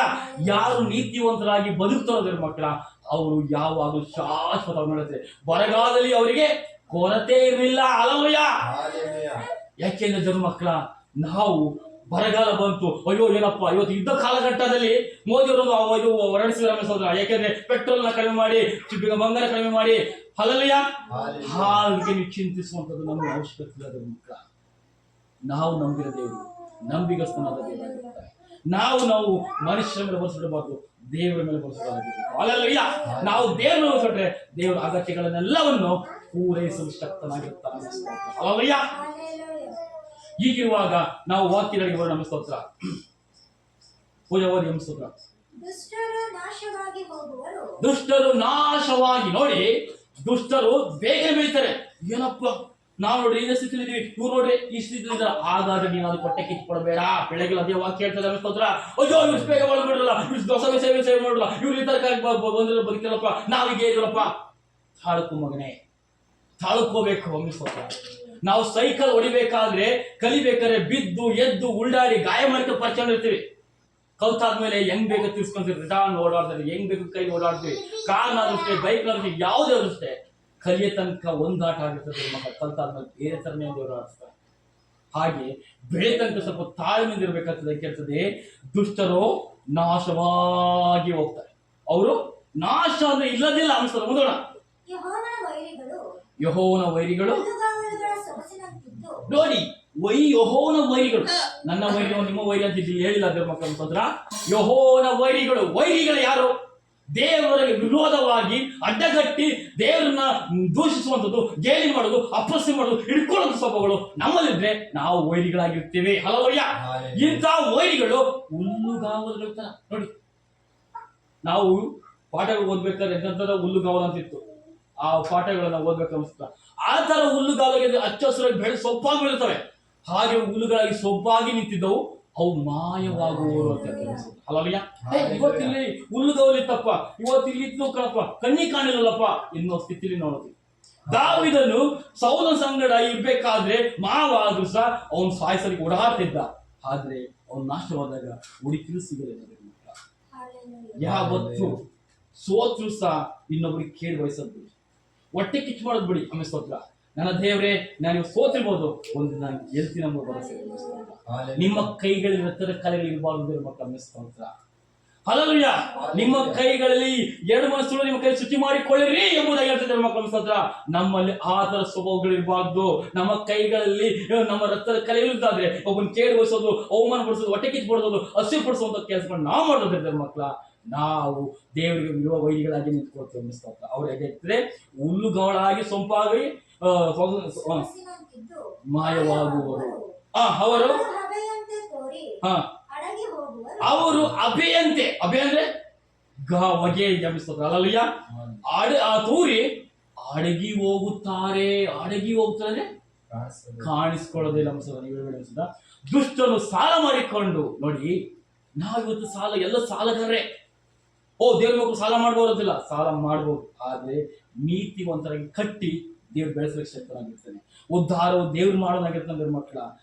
ಯಾರು ನೀತಿವಂತರಾಗಿ ಬದುಕ್ತಾರೋ ಮಕ್ಕಳ, ಅವರು ಯಾವಾಗಲೂ ಶಾಶ್ವತವಾಗಿ ನೋಡುತ್ತೆ. ಬರಗಾಲದಲ್ಲಿ ಅವರಿಗೆ ಕೊರತೆ ಇರಲಿಲ್ಲ. ಹಲ್ಲೆಲೂಯ. ಯಾಕೆಂದ್ರೆ ಜನ ಮಕ್ಕಳ, ನಾವು ಬರಗಾಲ ಬಂತು, ಅಯ್ಯೋ ಏನಪ್ಪ, ಇವತ್ತು ಯುದ್ಧ ಕಾಲಘಟ್ಟದಲ್ಲಿ ಮೋದಿಯವರು ಹೊರಡಿಸಿದ. ಯಾಕೆಂದ್ರೆ ಪೆಟ್ರೋಲ್ ನ ಕಡಿಮೆ ಮಾಡಿ, ಬಂಗಾರ ಕಡಿಮೆ ಮಾಡಿ. ಹಲ್ಲೆಲೂಯ. ಹಾಗೆ ನೀವು ಚಿಂತಿಸುವಂತದ್ದು ನಮಗೆ ಅವಶ್ಯಕತೆ ಇಲ್ಲ ಮಕ್ಕಳ. ನಾವು ನಂಬಿದ ದೇವರು ನಂಬಿಗಸ್ತನಾದ ದೇವರಾಗಿರ್ತಾರೆ. ನಾವು ಮನುಷ್ಯರ ಮೇಲೆ ಬರೆಸಿಡಬಾರ್ದು, ದೇವರ ಮೇಲೆ ಬರೆಸಿಡಬೇಕು. ಹಲ್ಲೆಲೂಯ. ನಾವು ದೇವರ ಮೇಲೆ ಬರೆಸಿಟ್ರೆ ದೇವರ ಅಗತ್ಯಗಳನ್ನೆಲ್ಲವನ್ನು ಪೂರೈಸಲು ಶಕ್ತನಾಗಿರ್ತಾನೆ. ಹಲ್ಲೆಲೂಯ. ಹೀಗಿರುವಾಗ ನಾವು ವಾಕ್ಯಗಳಿಗೆ ಬರೋಣ. ನಮ್ಮ ಸ್ತೋತ್ರ. ಪೂಜಾವಾದಿ ನಮ್ಮ ಸ್ತೋತ್ರ. ದುಷ್ಟರು ನಾಶವಾಗಿ. ನೋಡಿ, ದುಷ್ಟರು ಬೇಗ ಬೀಳ್ತಾರೆ. ಏನಪ್ಪ, ನಾವು ನೋಡ್ರಿ ಈ ಸ್ಥಿತಿಲಿ ಇದೀವಿ, ಇವ್ರು ನೋಡ್ರಿ ಈ ಸ್ಥಿತಿಲಿ ಇದ್ದಾರೆ. ಹಾಗಾದ್ರೆ ನೀನು ಅದು ಕೊಟ್ಟೆ ಕಿತ್ಕೊಡ್ಬೇಡ. ಬೆಳಗ್ಗೆ ಅದೇ ವಾಕ್ಯ ಹೇಳ್ತದೆ. ಸ್ತೋತ್ರ. ಅಯ್ಯೋ ಇವ್ರು ಬೇಗ ಒಳಬಿಡ್ರಲ್ಲ, ಇವ್ರು ದೊಸ ಸೇವೆ ಮಾಡಲ್ಲ, ಇವ್ರು ಈ ತರ ಬಂದಿರೋ ಬದುಕಿಲ್ಲಪ್ಪ, ನಾವೀಗ ಇದ್ರಪ್ಪ. ತಾಳ್ಕೊ ಮಗನೇ, ತಾಳ್ಕೋಬೇಕು. ಸ್ತೋತ್ರ. ನಾವು ಸೈಕಲ್ ಹೊಡಿಬೇಕಾದ್ರೆ, ಕಲಿಬೇಕಾದ್ರೆ ಬಿದ್ದು ಎದ್ದು ಉಳ್ಳಾಡಿ ಗಾಯ ಮಾಡ್ಕೊಂಡು ಪರ್ಕೊಂಡಿರ್ತೀವಿ. ಕಲ್ತಾದ್ಮೇಲೆ ಹೆಂಗ್ ಬೇಕು ತಿರ್ಸ್ಕೊಂತೀವಿ, ರಿಟರ್ನ್ ಓಡಾಡ್ತಾರೆ, ಹೆಂಗ್ ಬೇಕು ಕೈ ಓಡಾಡ್ತೀವಿ. ಕಾರ್ನಾದಷ್ಟೇ, ಬೈಕ್ನಾದಷ್ಟೇ, ಯಾವುದೇ ಅಷ್ಟೇ ಕಲಿಯ ತನಕ ಒಂದಾಟ ಆಗಿರ್ತದೆ ಮಕ್ಕಳು. ಕಲ್ತಾದ್ಮೇಲೆ ಬೇರೆ ತರನೇ ದೇವರು ಆಡಿಸ್ತಾರೆ. ಹಾಗೆ ಬೆಳೆ ತನಕ ಸ್ವಲ್ಪ ತಾಳ್ಮೆಯಿಂದ ಇರ್ಬೇಕಾಗ್ತದೆ. ಕೇಳ್ತದೆ, ದುಷ್ಟರು ನಾಶವಾಗಿ ಹೋಗ್ತಾರೆ. ಅವರು ನಾಶ ಅಂದ್ರೆ ಇಲ್ಲದಿಲ್ಲ ಅನ್ಸ್ತದೆ. ಮುಂದೋಣ. ಯೆಹೋವನ ವೈರಿಗಳು ನೋಡಿ, ಯೆಹೋವನ ವೈರಿಗಳು. ನನ್ನ ವೈರಿ ನಿಮ್ಮ ವೈರಿ ಅಂತ ಇಲ್ಲಿ ಹೇಳಿಲ್ಲ ದೇವ್ರ ಮಕ್ಕಳ ಮುಖಾಂತರ. ಯೆಹೋವನ ವೈರಿಗಳು ಯಾರು? ದೇವರಿಗೆ ವಿರೋಧವಾಗಿ ಅಡ್ಡಗಟ್ಟಿ ದೇವರನ್ನ ದೂಷಿಸುವಂಥದ್ದು, ಗೇಲಿ ಮಾಡೋದು, ಅಪಸ್ಯ ಮಾಡೋದು, ಹಿಡ್ಕೊಳ್ಳೋದು ಸ್ವಭಾವಗಳು ನಮ್ಮಲ್ಲಿದ್ರೆ ನಾವು ವೈರಿಗಳಾಗಿರ್ತೀವಿ. ಹಲವಯ್ಯ, ಇಂಥ ವೈರಿಗಳು ಹುಲ್ಲುಗಾವಲುಗಳ ತರ ನೋಡಿ. ನಾವು ಪಾಠಗಳು ಓದ್ಬೇಕಾದ್ರೆ ಎಂತ ಹುಲ್ಲುಗಾವಲು ಅಂತಿತ್ತು, ಆ ಪಾಠಗಳನ್ನ ಓದ್ಬೇಕು ಅನ್ಸುತ್ತ. ಆ ತರ ಹುಲ್ಲುಗಾವಲಿಗೆ ಹಚ್ಚ ಹಸಿರಾಗಿ ಬೆಳೆ ಸೊಪ್ಪಾಗಿ ಬೆಳಿತವೆ. ಹಾಗೆ ಹುಲ್ಲುಗಳಾಗಿ ಸೊಪ್ಪಾಗಿ ನಿಂತಿದ್ದವು, ಅವು ಮಾಯವಾಗುವರು ಅಂತ ಅನಿಸುತ್ತೆ. ಅಲ್ಲಯ್ಯ, ಇವತ್ತಿಲ್ಲಿ ಹುಲ್ಲುಗಾವಲಿತ್ತಪ್ಪ, ಇವತ್ತಿಲ್ಲಿ ಇತ್ತು ಕಣಪ್ಪ, ಕಣ್ಣಿ ಕಾಣಿಲ್ಲಪ್ಪ ಎನ್ನುವ ಸ್ಥಿತಿಲಿ ನೋಡುತ್ತೆ. ದಾವೀದನು ಸೌಲನ ಸಂಗಡ ಇರ್ಬೇಕಾದ್ರೆ ಮಾವಾದ್ರೂ ಸಹ ಅವನು ಸಾಯಿಸಲಿಕ್ಕೆ ಓಡಾಡ್ತಿದ್ದ. ಆದ್ರೆ ಅವನು ನಾಶವಾದಾಗ ಹುಡುಕಿಲು ಸಿಗಲಿಲ್ಲ. ಯಾವತ್ತು ಸೋತ್ರು ಸಹ ಇನ್ನೊಬ್ಬರಿಗೆ ಕೇಳಿ ಬಯಸದ್ದು, ಹೊಟ್ಟೆ ಕಿಚ್ಚು ಮಾಡೋದು ಬಿಡಿ. ಆಮೇಲೆ ಸ್ತೋತ್ರ, ನನ್ನ ದೇವರೇ, ನಾನು ಸೋತಿರ್ಬೋದು, ಒಂದು ನಾನು ಗೆಲ್ತೀನಿ ನಮ್ಮ ಭರವಸೆ. ನಿಮ್ಮ ಕೈಗಳಲ್ಲಿ ಎತ್ತರ ಕಲೆಗಳು ಇರಬಾರ್ದು ಮಕ್ಕಳ ಸ್ತೋತ್ರ. ಹಲ್ಲೆಲೂಯಾ. ನಿಮ್ಮ ಕೈಗಳಲ್ಲಿ 2 ಮನಸ್ಸುಗಳು ನಿಮ್ಮ ಕೈ ಶುಚಿ ಮಾಡಿಕೊಳ್ಳಿರಿ ಎಂಬುದಾಗಿ ಹೇಳ್ತಿದ್ದಾರೆ ಮಕ್ಕಳ ಸ್ತೋತ್ರ. ನಮ್ಮಲ್ಲಿ ಆ ತರ ಸ್ವಭಾವಗಳು ಇರಬಾರ್ದು. ನಮ್ಮ ಕೈಗಳಲ್ಲಿ ನಮ್ಮ ರಕ್ತದ ಕಲೆಗಳಿದ್ದಾದ್ರೆ ಒಬ್ಬನ ಕೇಳಿ ಬಯಸೋದು, ಅವಮಾನ ಪಡಿಸೋದು, ಹೊಟ್ಟೆ ಕಿಚ್ಚು ಪಡಿಸೋದು, ಹಸಿರು ಪಡಿಸುವಂತ ಕೆಲಸಗಳನ್ನ ನಾವು ಮಾಡೋದಿದ್ದಾರೆ ಮಕ್ಕಳ. ನಾವು ದೇವರಿಗೆ ಇರುವ ವೈರಿಗಳಾಗಿ ನಿಂತ್ಕೊಳ್ತೇವೆ ಅನ್ನಿಸ್ತಕ್ಕ. ಅವ್ರು ಹೇಗಿದ್ರೆ ಹುಲ್ಲುಗಾವಲಾಗಿ ಸೊಂಪಾಗಿ ಮಾಯವಾಗುವರು. ಅವರು ಅವರು ಅಭೆಯಂತೆ, ಅಭೆ ಅಂದ್ರೆ ಹೊಗೆ ಜಮಿಸ್ತಕ್ಕ. ಅಲ್ಲಯ್ಯ, ತೂರಿ ಅಡಗಿ ಹೋಗುತ್ತಾರೆ. ಅಡಗಿ ಹೋಗ್ತಾರೆ ಕಾಣಿಸ್ಕೊಳ್ಳೋದಿಲ್ಲ ಅನ್ಸುತ್ತ. ದುಷ್ಟನು ಸಾಲ ಮಾಡಿಕೊಂಡು ನೋಡಿ, ನಾವಿವತ್ತು ಸಾಲ ಎಲ್ಲ ಸಾಲಗಾರರೇ. ದೇವ್ರ ಮಕ್ಕಳು ಸಾಲ ಮಾಡ್ಬೋದಿಲ್ಲ, ಸಾಲ ಮಾಡ್ಬೋದು. ಆದ್ರೆ ನೀತಿವಂತರಾಗಿ ಕಟ್ಟಿ ದೇವ್ರು ಬೆಳೆಸಲಿಕ್ಕೆ ಶಕ್ತನಾಗಿರ್ತಾನೆ. ಉದ್ಧಾರವು ದೇವ್ರು ಮಾಡೋದಾಗಿರ್ತಾನೆ ಮಕ್ಕಳ.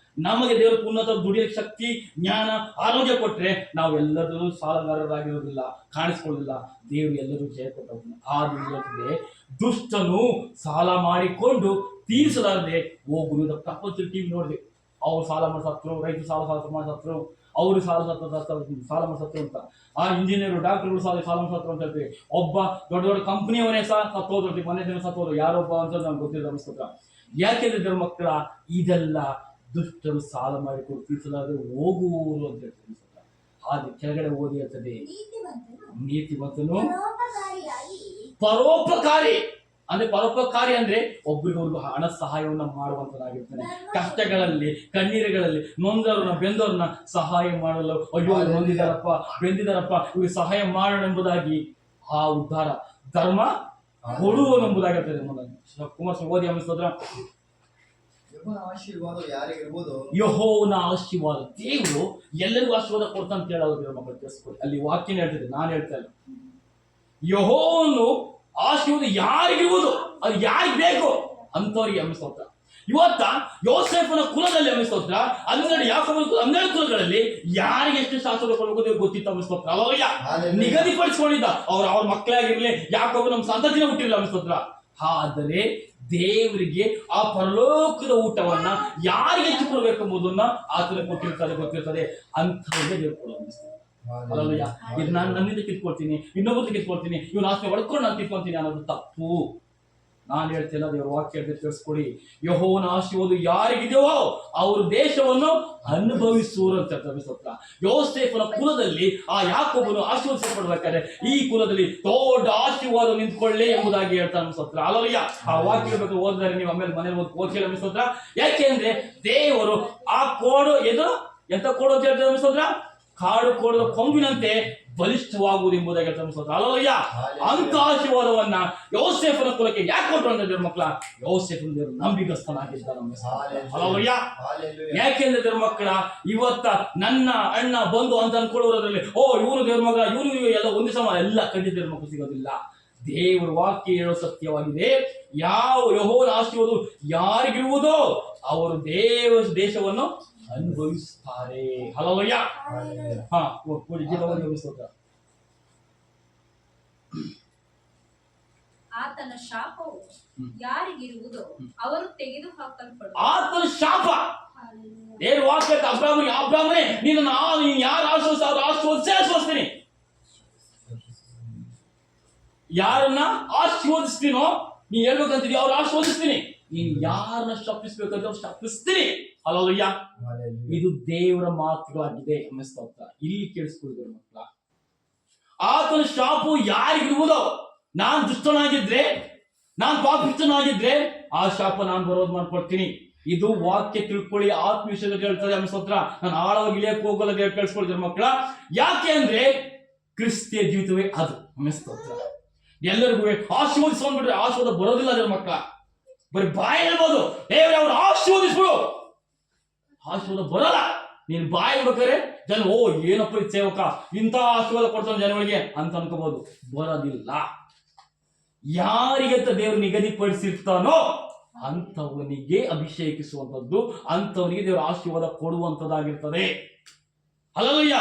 ನಮಗೆ ದೇವ್ರ ಉನ್ನತ ದುಡಿಯಲಿಕ್ಕೆ ಶಕ್ತಿ, ಜ್ಞಾನ, ಆರೋಗ್ಯ ಕೊಟ್ರೆ ನಾವೆಲ್ಲರೂ ಸಾಲಗಾರರಾಗಿರೋದಿಲ್ಲ, ಕಾಣಿಸ್ಕೊಳ್ಳಿಲ್ಲ. ದೇವ್ರು ಎಲ್ಲರೂ ಜಯ ಕೊಟ್ಟವನು. ಆದ್ರೆ ದುಷ್ಟನು ಸಾಲ ಮಾಡಿಕೊಂಡು ತೀರಿಸಲಾರದೆ ಹೋಗುವುದು. ಪ್ರಪಂಚ ಟಿವಿ ನೋಡಿದೆ, ಅವ್ರು ಸಾಲ ಮಾಡಿ ಸತ್ರು, ರೈತರು ಸಾಲ ಮಾಡಿ ಸತ್ರು, ಅವರು ಸಾಲ ಮಾಡಿ ಸತ್ರು ಅಂತ. ಆ ಇಂಜಿನಿಯರ್, ಡಾಕ್ಟರ್ಗಳು ಸಾಲ ಮಾಡಿ ಸತ್ರು ಅಂತ ಹೇಳ್ತೀವಿ. ಒಬ್ಬ ದೊಡ್ಡ ದೊಡ್ಡ ಕಂಪನಿಯವನೇ ಸಹ ಸತ್ತೋದ್ರಿ, ಮನೆ ದಿನ ಸತ್ತೋದ್ರು. ಯಾರೊಬ್ಬ ಅಂತ ನಮ್ಗೆ ಗೊತ್ತಿಲ್ಲ ಅನಿಸ್ತದ. ಯಾಕೆಂದ್ರೆ ಮಕ್ಕಳ, ಇದೆಲ್ಲ ದುಷ್ಟರು ಸಾಲ ಮಾಡಿಕೊಂಡು ತೀರಿಸಲಾರದೆ ಹೋಗುವರು ಅಂತ ಹೇಳ್ತೀವಿ. ಹಾಗೆ ಕೆಳಗಡೆ ಓದಿ ಹೇಳ್ತದೆ, ನೀತಿವಂತನು ಪರೋಪಕಾರಿ. ಅಂದ್ರೆ ಪರೋಪಕಾರಿ ಅಂದ್ರೆ ಒಬ್ರಿಗೊಬ್ರು ಹಣ ಸಹಾಯವನ್ನ ಮಾಡುವಂತನಾಗಿರ್ತಾನೆ. ಕಷ್ಟಗಳಲ್ಲಿ, ಕಣ್ಣೀರುಗಳಲ್ಲಿ ನೊಂದವ್ರನ್ನ, ಬೆಂದವ್ರನ್ನ ಸಹಾಯ ಮಾಡಲು, ಅಯ್ಯೋ ನೊಂದಿದಾರಪ್ಪ, ಬೆಂದಿದಾರಪ್ಪ, ಇವ್ರಿಗೆ ಸಹಾಯ ಮಾಡೋಣ ಎಂಬುದಾಗಿ ಆ ಉದ್ಧಾರ ಧರ್ಮ ಕೊಡುವನೆಂಬುದಾಗಿರ್ತದೆ. ಕುಮಾರಸ್ವಾಮಿ ಓದಿ ಅನಿಸ್ತದ್ರ. ಯೆಹೋವನ ಆಶೀರ್ವಾದ, ದೇವರು ಎಲ್ಲರಿಗೂ ಆಶೀರ್ವಾದ ಕೊಡ್ತಾ ಅಂತ ಹೇಳೋದು ಮಕ್ಕಳು ತಿಳಿಸ್ಕೊಡಿ. ಅಲ್ಲಿ ವಾಕ್ಯನ ಹೇಳ್ತಿದೆ, ನಾನು ಹೇಳ್ತಾ ಇಲ್ಲ. ಯೆಹೋವನು ಆಶೀರ್ವಾದ ಯಾರಿಗಿರುವುದು, ಅದು ಯಾರಿಗೆ ಬೇಕು ಅಂತವ್ರಿಗೆ ಅಮಿಸ್ತೋತ್ರ. ಇವತ್ತ ಯೋಸೇಫನ ಕುಲದಲ್ಲಿ ಅಮಿಸ್ತೋತ್ರ, 12 ಯಾಕೋಬನ 12 ಕುಲಗಳಲ್ಲಿ ಯಾರಿಗೆ ಎಷ್ಟು ಶಾಸ್ತ್ರ ಕೊಡಬೇಕು ಗೊತ್ತಿತ್ತು ಅಮಿಸ್ತೋತ್ರ. ಅಲ್ಲಯ್ಯ, ನಿಗದಿಪಡಿಸಿಕೊಂಡಿದ್ದ. ಅವ್ರ ಮಕ್ಕಳಾಗಿರ್ಲಿ, ಯಾಕೋಬ ನಮ್ಮ ಸಂತತಿನ ಹುಟ್ಟಿರಲಿಲ್ಲ ಅಮಿಸ್ತೋತ್ರ. ಆದರೆ ದೇವರಿಗೆ ಆ ಪರಲೋಕದ ಊಟವನ್ನ ಯಾರಿಗೆ ಹೆಚ್ಚು ಕೊಡಬೇಕೆಂಬುದನ್ನ ಆತನ ಗೊತ್ತಿರ್ತದೆ. ಅಂಥವ್ರಿಗೆ ದೇವ್ರು ಕೊಡೋ ಅನಿಸ್ತದೆ. ಅಲ್ಲಯ್ಯ, ಇದು ನಾನು ನನ್ನಿಂದ ಕಿತ್ಕೊಳ್ತೀನಿ, ಇನ್ನೊಬ್ಬರು ಕಿತ್ಕೊಳ್ತೀನಿ, ಇವನು ಆಸ್ತಿ ಹೊಡ್ಕೊಂಡು ನಾನು ಕಿತ್ಕೊಳ್ತೀನಿ ಅನ್ನೋದು ತಪ್ಪು. ನಾನು ಹೇಳ್ತೇನೆ, ದೇವರ ವಾಕ್ಯ ತಿಳಿಸ್ಕೊಡಿ. ಯೆಹೋವನ ಆಶೀರ್ವಾದ ಯಾರಿಗಿದೆಯೋ ಅವರು ದೇಶವನ್ನು ಅನುಭವಿಸುವರು ಅಂತ ಅನಿಸುತ್ತ. ಯೋಸೇಫನ ಕುಲದಲ್ಲಿ ಆ ಯಾಕೋಬನು ಆಶೀರ್ವದಿಸಲ್ಪಡಬೇಕಾದ್ರೆ ಈ ಕುಲದಲ್ಲಿ ದೊಡ್ಡ ಆಶೀರ್ವಾದ ನಿಂತ್ಕೊಳ್ಳಿ ಎಂಬುದಾಗಿ ಹೇಳ್ತಾ ಅನಿಸುತ್ತ. ಅಲ್ಲಯ್ಯ, ಆ ವಾಕ್ಯ ಬೇಕು ಓದಿದರೆ ನೀವು ಆಮೇಲೆ ಮನೇಲಿ ಓದಿ ಅನಿಸುತ್ತ. ಯಾಕೆಂದ್ರೆ ದೇವರು ಆ ಕೋಡು ಎಂತ ಕೋಡು ಅಂತ ಹೇಳ್ತಾರೆ ಅನಿಸುತ್ತ, ಕಾಡು ಕೋಡದ ಕೊಂಬಿನಂತೆ ಬಲಿಷ್ಠವಾಗುವುದು ಎಂಬುದಾಗಿ ಅನಿಸುತ್ತೆ. ಅಲ್ಲಯ್ಯ, ಅಂತ ಆಶೀರ್ವಾದವನ್ನ ಯೋಸೇಫನ ಕುಲಕ್ಕೆ ಯಾಕೆ ಕೊಟ್ಟರು ಅಂದ್ರೆ ದೇವ್ರ ಮಕ್ಕಳ, ಯೋಸೇಫನ ದೇವರು ನಂಬಿಗಸ್ತನಾಗಿದ್ದಾನೆ. ಅಲ್ಲಯ್ಯ, ಯಾಕೆಂದ್ರೆ ದೇವ್ರ ಮಕ್ಕಳ, ಇವತ್ತ ನನ್ನ ಅಣ್ಣ ಬಂಧು ಅಂತ ಅನ್ಕೊಳ್ಳೋದ್ರಲ್ಲಿ ಇವನು ದೇವ್ರ ಮಗ, ಇವನು ಎಲ್ಲ ಒಂದೇ ಸಮ ಎಲ್ಲ ಖಂಡಿತ ದೇವ್ರ ಮಕ್ಕಳು ಸಿಗೋದಿಲ್ಲ. ದೇವರ ವಾಕ್ಯ ಹೇಳೋ ಸತ್ಯವಾಗಿದೆ. ಯಾವ ಯೆಹೋವನ ಆಶೀರ್ವಾದ ಯಾರಿಗಿರುವುದೋ ಅವರು ದೇಶವನ್ನು ಅನುಭವಿಸುತ್ತಾರೆ. ಹಲವಯ್ಯ. ಆತನ ಶಾಪವು ಯಾರಿಗಿರುವುದೋ ಅವರು ತೆಗೆದು ಹಾಕಲ್ಪಡುವರು. ಆತನ ಶಾಪ ಏನು ವಾಕ್ಯ ಅಬ್ರಾಹ್ಮಣೇ ನೀನು ಯಾರು ಆಶೀರ್ವದಿಸ್ತೀನಿ, ಯಾರನ್ನ ಆಶೀರ್ವದಿಸ್ತೀನೋ ನೀ ಹೇಳ್ಬೇಕಂತಿದ್ಯೋ ಅವ್ರು ಆಶೀರ್ವದಿಸ್ತೀನಿ. ನೀನು ಯಾರನ್ನ ಶಪಿಸ್ಬೇಕಂದ್ರೆ ಅವ್ರು ಶಪಿಸ್ತೀನಿ. ಹಲ್ಲೆಲೂಯ. ಇದು ದೇವರ ಮಾತುಗಳಾಗಿದೆ. ಸ್ತೋತ್ರ. ಇಲ್ಲಿ ಕೇಳಿಸ್ಕೊಳ್ತಾರೆ ಮಕ್ಕಳ, ಆತನ ಶಾಪು ಯಾರಿಗಿರುವುದೋ, ನಾನ್ ದುಷ್ಟನಾಗಿದ್ರೆ, ನಾನ್ ಪಾಪಿಷ್ಟನಾಗಿದ್ರೆ ಆ ಶಾಪ ನಾನು ಬರೋದು ಮಾಡ್ಕೊಳ್ತೀನಿ. ಇದು ವಾಕ್ಯ ತಿಳ್ಕೊಳ್ಳಿ, ಆತ್ಮವಿಷಯದಲ್ಲಿ ಹೇಳ್ತದೆ. ಸ್ತೋತ್ರ. ನಾನು ಆಳವಾಗಿ ಇಳಿಯಕ್ಕೆ ಹೋಗಲ್ಲ, ದೇವ್ರು ಕೇಳಿಸ್ಕೊಳ್ತಾರೆ ಮಕ್ಕಳ. ಯಾಕೆ ಅಂದ್ರೆ ಕ್ರಿಸ್ತಿಯ ಜೀವಿತವೇ ಅದು. ಸ್ತೋತ್ರ. ಎಲ್ಲರಿಗೂ ಆಶೀರ್ವದಿಸ್ಕೊಂಡ್ಬಿಟ್ರೆ ಆಶೀರ್ವಾದ ಬರೋದಿಲ್ಲ ಅದ್ರ ಮಕ್ಕಳ. ಬರೀ ಬಾಯಿ ಹೇಳ್ಬೋದು, ದೇವ್ರೆ ಅವ್ರು ಆಶೀರ್ವದಿಸ್ಬಿಡು, ಆಶೀರ್ವಾದ ಬರಲ್ಲ. ನೀನ್ ಬಾಯಿ ಹೇಳ್ಬೇಕಾದ್ರೆ ಜನ ಓ ಏನಪ್ಪ ಇದು ಸೇವಕ ಇಂಥ ಆಶೀರ್ವಾದ ಕೊಡ್ತಾನೆ ಜನಗಳಿಗೆ ಅಂತ ಅನ್ಕೋಬಹುದು. ಬರೋದಿಲ್ಲ. ಯಾರಿಗಂತ ದೇವರು ನಿಗದಿಪಡಿಸಿರ್ತಾನೋ ಅಂಥವನಿಗೆ ಅಭಿಷೇಕಿಸುವಂಥದ್ದು, ಅಂಥವನಿಗೆ ದೇವರ ಆಶೀರ್ವಾದ ಕೊಡುವಂಥದ್ದಾಗಿರ್ತದೆ. ಹಲ್ಲೆಲೂಯ.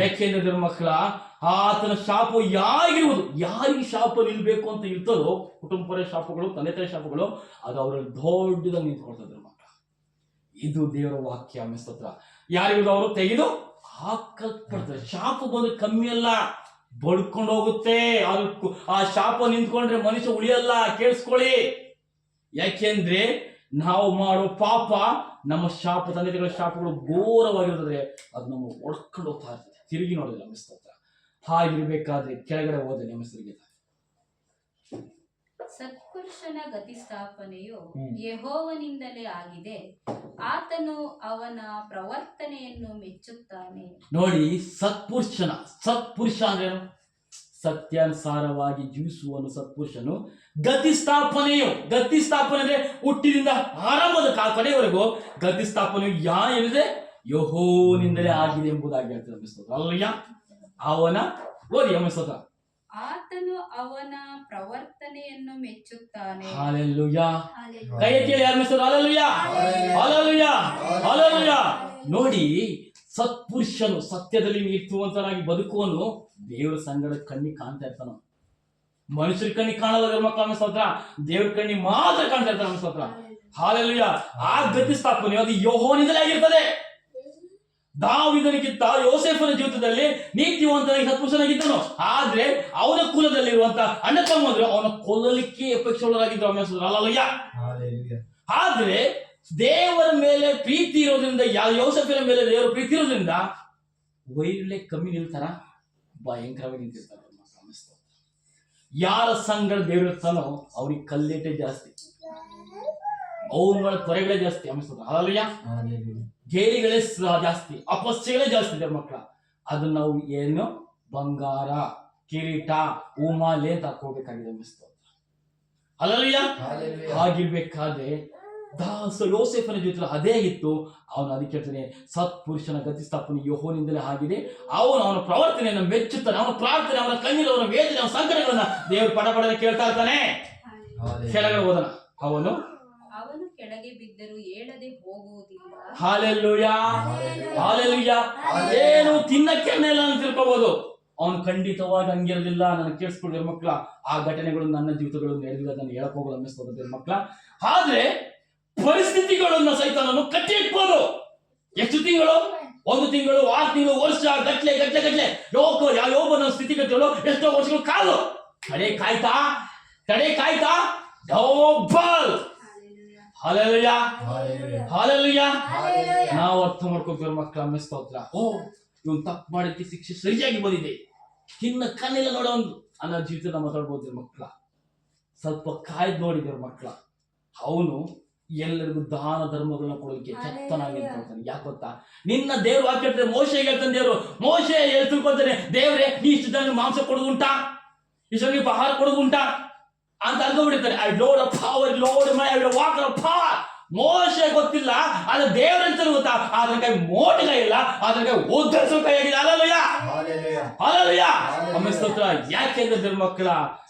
ಯಾಕೆಂದ್ರೆ ದೇವ್ರ ಮಕ್ಕಳ, ಆತನ ಶಾಪ ಯಾರಿಗಿರುವುದು, ಯಾರಿಗೆ ಶಾಪ ನಿಲ್ಬೇಕು ಅಂತ ಇರ್ತದೋ, ಕುಟುಂಬ ಶಾಪಗಳು, ತಂದೆ ತಾಯಿ ಶಾಪಗಳು, ಅದು ಅವರಲ್ಲಿ ದೊಡ್ಡದಾಗಿ ನಿಂತ್ಕೊಳ್ತದೆ ಮಕ್ಕಳ. ಇದು ದೇವರ ವಾಕ್ಯ. ಸ್ತೋತ್ರ. ಯಾರಿಗೂ ಅವರು ತೆಗೆದು ಹಾಕಲ್ಪಡ್ತಾರೆ. ಶಾಪ ಬಂದ್ರೆ ಕಮ್ಮಿ ಅಲ್ಲ, ಬಡ್ಕೊಂಡು ಹೋಗುತ್ತೆ. ಅದಕ್ಕೂ ಆ ಶಾಪ ನಿಂತ್ಕೊಂಡ್ರೆ ಮನುಷ್ಯ ಉಳಿಯಲ್ಲ. ಕೇಳಿಸ್ಕೊಳ್ಳಿ. ಯಾಕೆಂದ್ರೆ ನಾವು ಮಾಡೋ ಪಾಪ, ನಮ್ಮ ಶಾಪ, ತಂದೆ ತಾಯಿಗಳ ಶಾಪಗಳು ಘೋರವಾಗಿರ್ತದೆ. ಅದು ನಮ್ಮ ಒಡ್ಕೊಂಡು ಹೋಗ್ತಾ ಇರ್ತದೆ, ತಿರುಗಿ ನೋಡೋದಿಲ್ಲ. ಸ್ತೋತ್ರ. ಹಾಗಿರ್ಬೇಕಾದ್ರೆ ಕೆಳಗಡೆ ಹೋದ್ರೆ ನಮ್ಮ ಹೆಸರಿಗೆ ಸತ್ಪುರುಷನ ಗತಿಸ್ಥಾಪನೆಯು ಯೆಹೋವನಿಂದಲೇ ಆಗಿದೆ, ಆತನು ಅವನ ಪ್ರವರ್ತನೆಯನ್ನು ಮೆಚ್ಚುತ್ತಾನೆ. ನೋಡಿ, ಸತ್ಪುರುಷ ಅಂದ್ರೆ ಸತ್ಯಾನುಸಾರವಾಗಿ ಜೀವಿಸುವನು ಸತ್ಪುರುಷನು. ಗತಿಸ್ಥಾಪನೆ ಅಂದ್ರೆ ಹುಟ್ಟಿನಿಂದ ಆರಂಭದ ಕೊನೆಯವರೆಗೂ ಗತಿಸ್ಥಾಪನೆಯು ಏನಿದೆ, ಯೆಹೋವನಿಂದಲೇ ಆಗಿದೆ ಎಂಬುದಾಗಿ ಹೇಳ್ತಾರೆ. ಅಲ್ಲಯ್ಯ. ಅವನ ಓದಿ ಸ್ತೋತ್ರ. ಆತನು ಅವನ ಪ್ರವರ್ತನೆಯನ್ನು ಮೆಚ್ಚುತ್ತಾನೆ. ಹಲ್ಲೆಲೂಯ. ಕೈ ಕೇಳಿ ಯಾರು ಮೆಚ್ಚೋದು? Hallelujah, hallelujah, hallelujah. ನೋಡಿ, ಸತ್ಪುರುಷನು ಸತ್ಯದಲ್ಲಿ ನೀತಿವಂತನಾಗಿ ಬದುಕುವನು ದೇವರ ಸಂಗಡ ಕಣ್ಣಿಗೆ ಕಾಣ್ತಾ ಇರ್ತಾನ. ಮನುಷ್ಯರ ಕಣ್ಣಿಗೆ ಕಾಣಲ್ಲ ದೇವ್ರ ಮಕ್ಕಳ ಸ್ತೋತ್ರ. ದೇವ್ರ ಕಣ್ಣಿಗೆ ಮಾತ್ರ ಕಾಣ್ತಾ ಇರ್ತಾನೆ. ಸ್ತೋತ್ರ. ಹಲ್ಲೆಲೂಯ. ಆ ಗತಿಸ್ಥಾಪನೆ ಅದು ಯೆಹೋವನಿಂದಲೇ ಆಗಿರ್ತದೆ. ದಾವೀದನಿಗಿಂತ ಯೋಸೇಫನ ಜೀವಿತದಲ್ಲಿ ನೀತಿವಂತನಾಗಿ ಸತ್ಪುರುಷನಾಗಿದ್ದನು. ಆದ್ರೆ ಅವನ ಕುಲದಲ್ಲಿರುವಂತ ಅಣ್ಣ ತಮ್ಮಂದ್ರು ಅವನ ಕೊಲ್ಲಲಿಕ್ಕೆ ಅಪೇಕ್ಷೆಗಳಾಗಿದ್ರು. ಹಲ್ಲೆಲೂಯ. ಆದ್ರೆ ದೇವರ ಮೇಲೆ ಪ್ರೀತಿ ಇರೋದ್ರಿಂದ, ಯೋಸೇಫನ ಮೇಲೆ ದೇವರ ಪ್ರೀತಿ ಇರೋದ್ರಿಂದ ಒಳ್ಳೆ ಕಮ್ಮಿ ನಿಲ್ತಾರ, ಭಯಂಕರವಾಗಿ ನಿಂತಿರ್ತಾರೆ. ಯಾರ ಸಂಗಡ ದೇವ್ರ ಇರ್ತಾನೋ ಅವ್ರಿಗೆ ಕಲ್ಲೇಟೆ ಜಾಸ್ತಿ, ಅವ್ರ ತೊರೆಗಳೇ ಜಾಸ್ತಿ. ಹಲ್ಲೆಲೂಯ. ಗೇಲಿಗಳೇ ಜಾಸ್ತಿ, ಅಪಸ್ಯಗಳೇ ಜಾಸ್ತಿ ದೇವ್ರ ಮಕ್ಕಳ. ಅದನ್ನ ನಾವು ಏನು ಬಂಗಾರ, ಕಿರೀಟ, ಉಮಾಲೆ ಅಂತ ಹಾಕೋಬೇಕಾಗಿದೆ. ಹಲ್ಲೆಲೂಯ. ಹಾಗಿರ್ಬೇಕಾದ್ರೆ ಯೋಸೇಫನ ಜೊತೆ ಅದೇ ಇತ್ತು. ಅವನು ಅದಕ್ಕೆ ಹೇಳ್ತಾನೆ, ಸತ್ಪುರುಷನ ಗತಿಸ್ಥಾಪನೆ ಯೆಹೋವನಿಂದಲೇ ಆಗಿದೆ, ಅವನ ಪ್ರವರ್ತನೆಯನ್ನು ಮೆಚ್ಚುತ್ತಾನೆ. ಅವನ ಪ್ರಾರ್ಥನೆ, ಅವನ ಕಣ್ಣೀರು, ಅವನ ವೇದನೆ, ಅವನ ಸಂಕಟಗಳನ್ನ ದೇವರು ಪಡಪಡನೆ ಕೇಳ್ತಾ ಇರ್ತಾನೆ. ಕೆಳಗಡೆ ಹೋದನ, ಅವನು ಕೆಳಗೆ ಬಿದ್ದರೂ ಏಳದೆ ಹೋಗುವುದಿಲ್ಲ. Hallelujah, hallelujah. ಏನು ತಿನ್ನಕ್ಕೆ ಇಲ್ಲ ಅಂತ ತಿಳ್ಕೋಬಹುದು. ಅವನು ಖಂಡಿತವಾಗಿ ಹಂಗಿರಲಿಲ್ಲ. ನನಗೆ ಕೇಳಿಸ್ಕೊಂಡಿರೋ ಮಕ್ಕಳ, ಆ ಘಟನೆಗಳು ನನ್ನ ಜೀವಿತಗಳು ನಡೆದಿಲ್ಲ, ನಾನು ಹೇಳಕ್ ಹೋಗಲ್ಲ ಅನ್ನಿಸ್ಕೋಬಹುದು ಮಕ್ಕಳ. ಆದ್ರೆ ಪರಿಸ್ಥಿತಿಗಳನ್ನ ಸೈತಾನನು ಕಟ್ಟಿ ಇಟ್ಬೋದು. ಎಷ್ಟು ತಿಂಗಳು? 1 ತಿಂಗಳು, 6 ತಿಂಗಳು, ವರ್ಷ ಗಟ್ಲೆ ಯೋಬನ ಸ್ಥಿತಿಗತಿಗಳು ಎಷ್ಟೋ ವರ್ಷಗಳು ಕಾದು ತಡೆ ಕಾಯ್ತಾ ಡಬಲ್. Hallelujah, hallelujah. ನಾವು ಅರ್ಥ ಮಾಡ್ಕೊಳ್ತೀವಿ ಮಕ್ಕಳ. ಸ್ತೋತ್ರ. ಓ, ಇವನು ತಪ್ಪು ಮಾಡಿದ್ದಕ್ಕೆ ಶಿಕ್ಷೆ ಸರಿಯಾಗಿ ಬಂದಿದೆ, ಇನ್ನ ಕಣ್ಣಿಲ್ಲ ನೋಡೋ ಒಂದು ಅನ್ನೋ ಜೀವಿತ ಮಾತಾಡ್ಬೋದು ಮಕ್ಕಳ. ಸ್ವಲ್ಪ ಕಾಯ್ದು ನೋಡಿದ್ರು ಮಕ್ಕಳ. ಅವನು ಎಲ್ಲರಿಗೂ ದಾನ ಧರ್ಮಗಳನ್ನ ಕೊಡೋದಕ್ಕೆ ಚತ್ತನಾಗಿ ನಿಂತ್ಕೊಳ್ತಾನೆ. ಯಾಕೆ ಗೊತ್ತಾ? ನಿನ್ನ ದೇವ್ರು ವಾಕ್ಯ ಹೇಳ್ತಾರೆ, ಮೋಶೆ ಹೇಳ್ತಾನೆ ದೇವ್ರು. ಮೋಶೆ ತಿಳ್ಕೊಳ್ತಾನೆ, ದೇವ್ರೆ ನೀ ಇಷ್ಟು ಜನ ಮಾಂಸ ಕೊಡೋದು ಉಂಟಾ, ಇಷ್ಟು ಜನ ಆಹಾರ ಕೊಡೋದು ಉಂಟಾ ಅಂತ ಅನ್ಕೊಂಡ್ಬಿಡ್ತಾರೆ. I load a power, load my I walk a power. Moshe ಗೊತ್ತಿಲ್ಲ, ಆದ್ರೆ ದೇವ್ರ ಅಂತ ಗೊತ್ತಾ. ಆದ್ರ ಕೈ ಮೋಟ ಕೈ ಇಲ್ಲ, ಆದ್ರ ಕೈ ಉದ್ದರಿಸೋ ಕೈ ಆಗಿದೆ. Hallelujah, hallelujah. ಸ್ತೋತ್ರ. ಯಾಕೆಂದ್ರೆ ದೇವ್ರ ಮಕ್ಕಳ,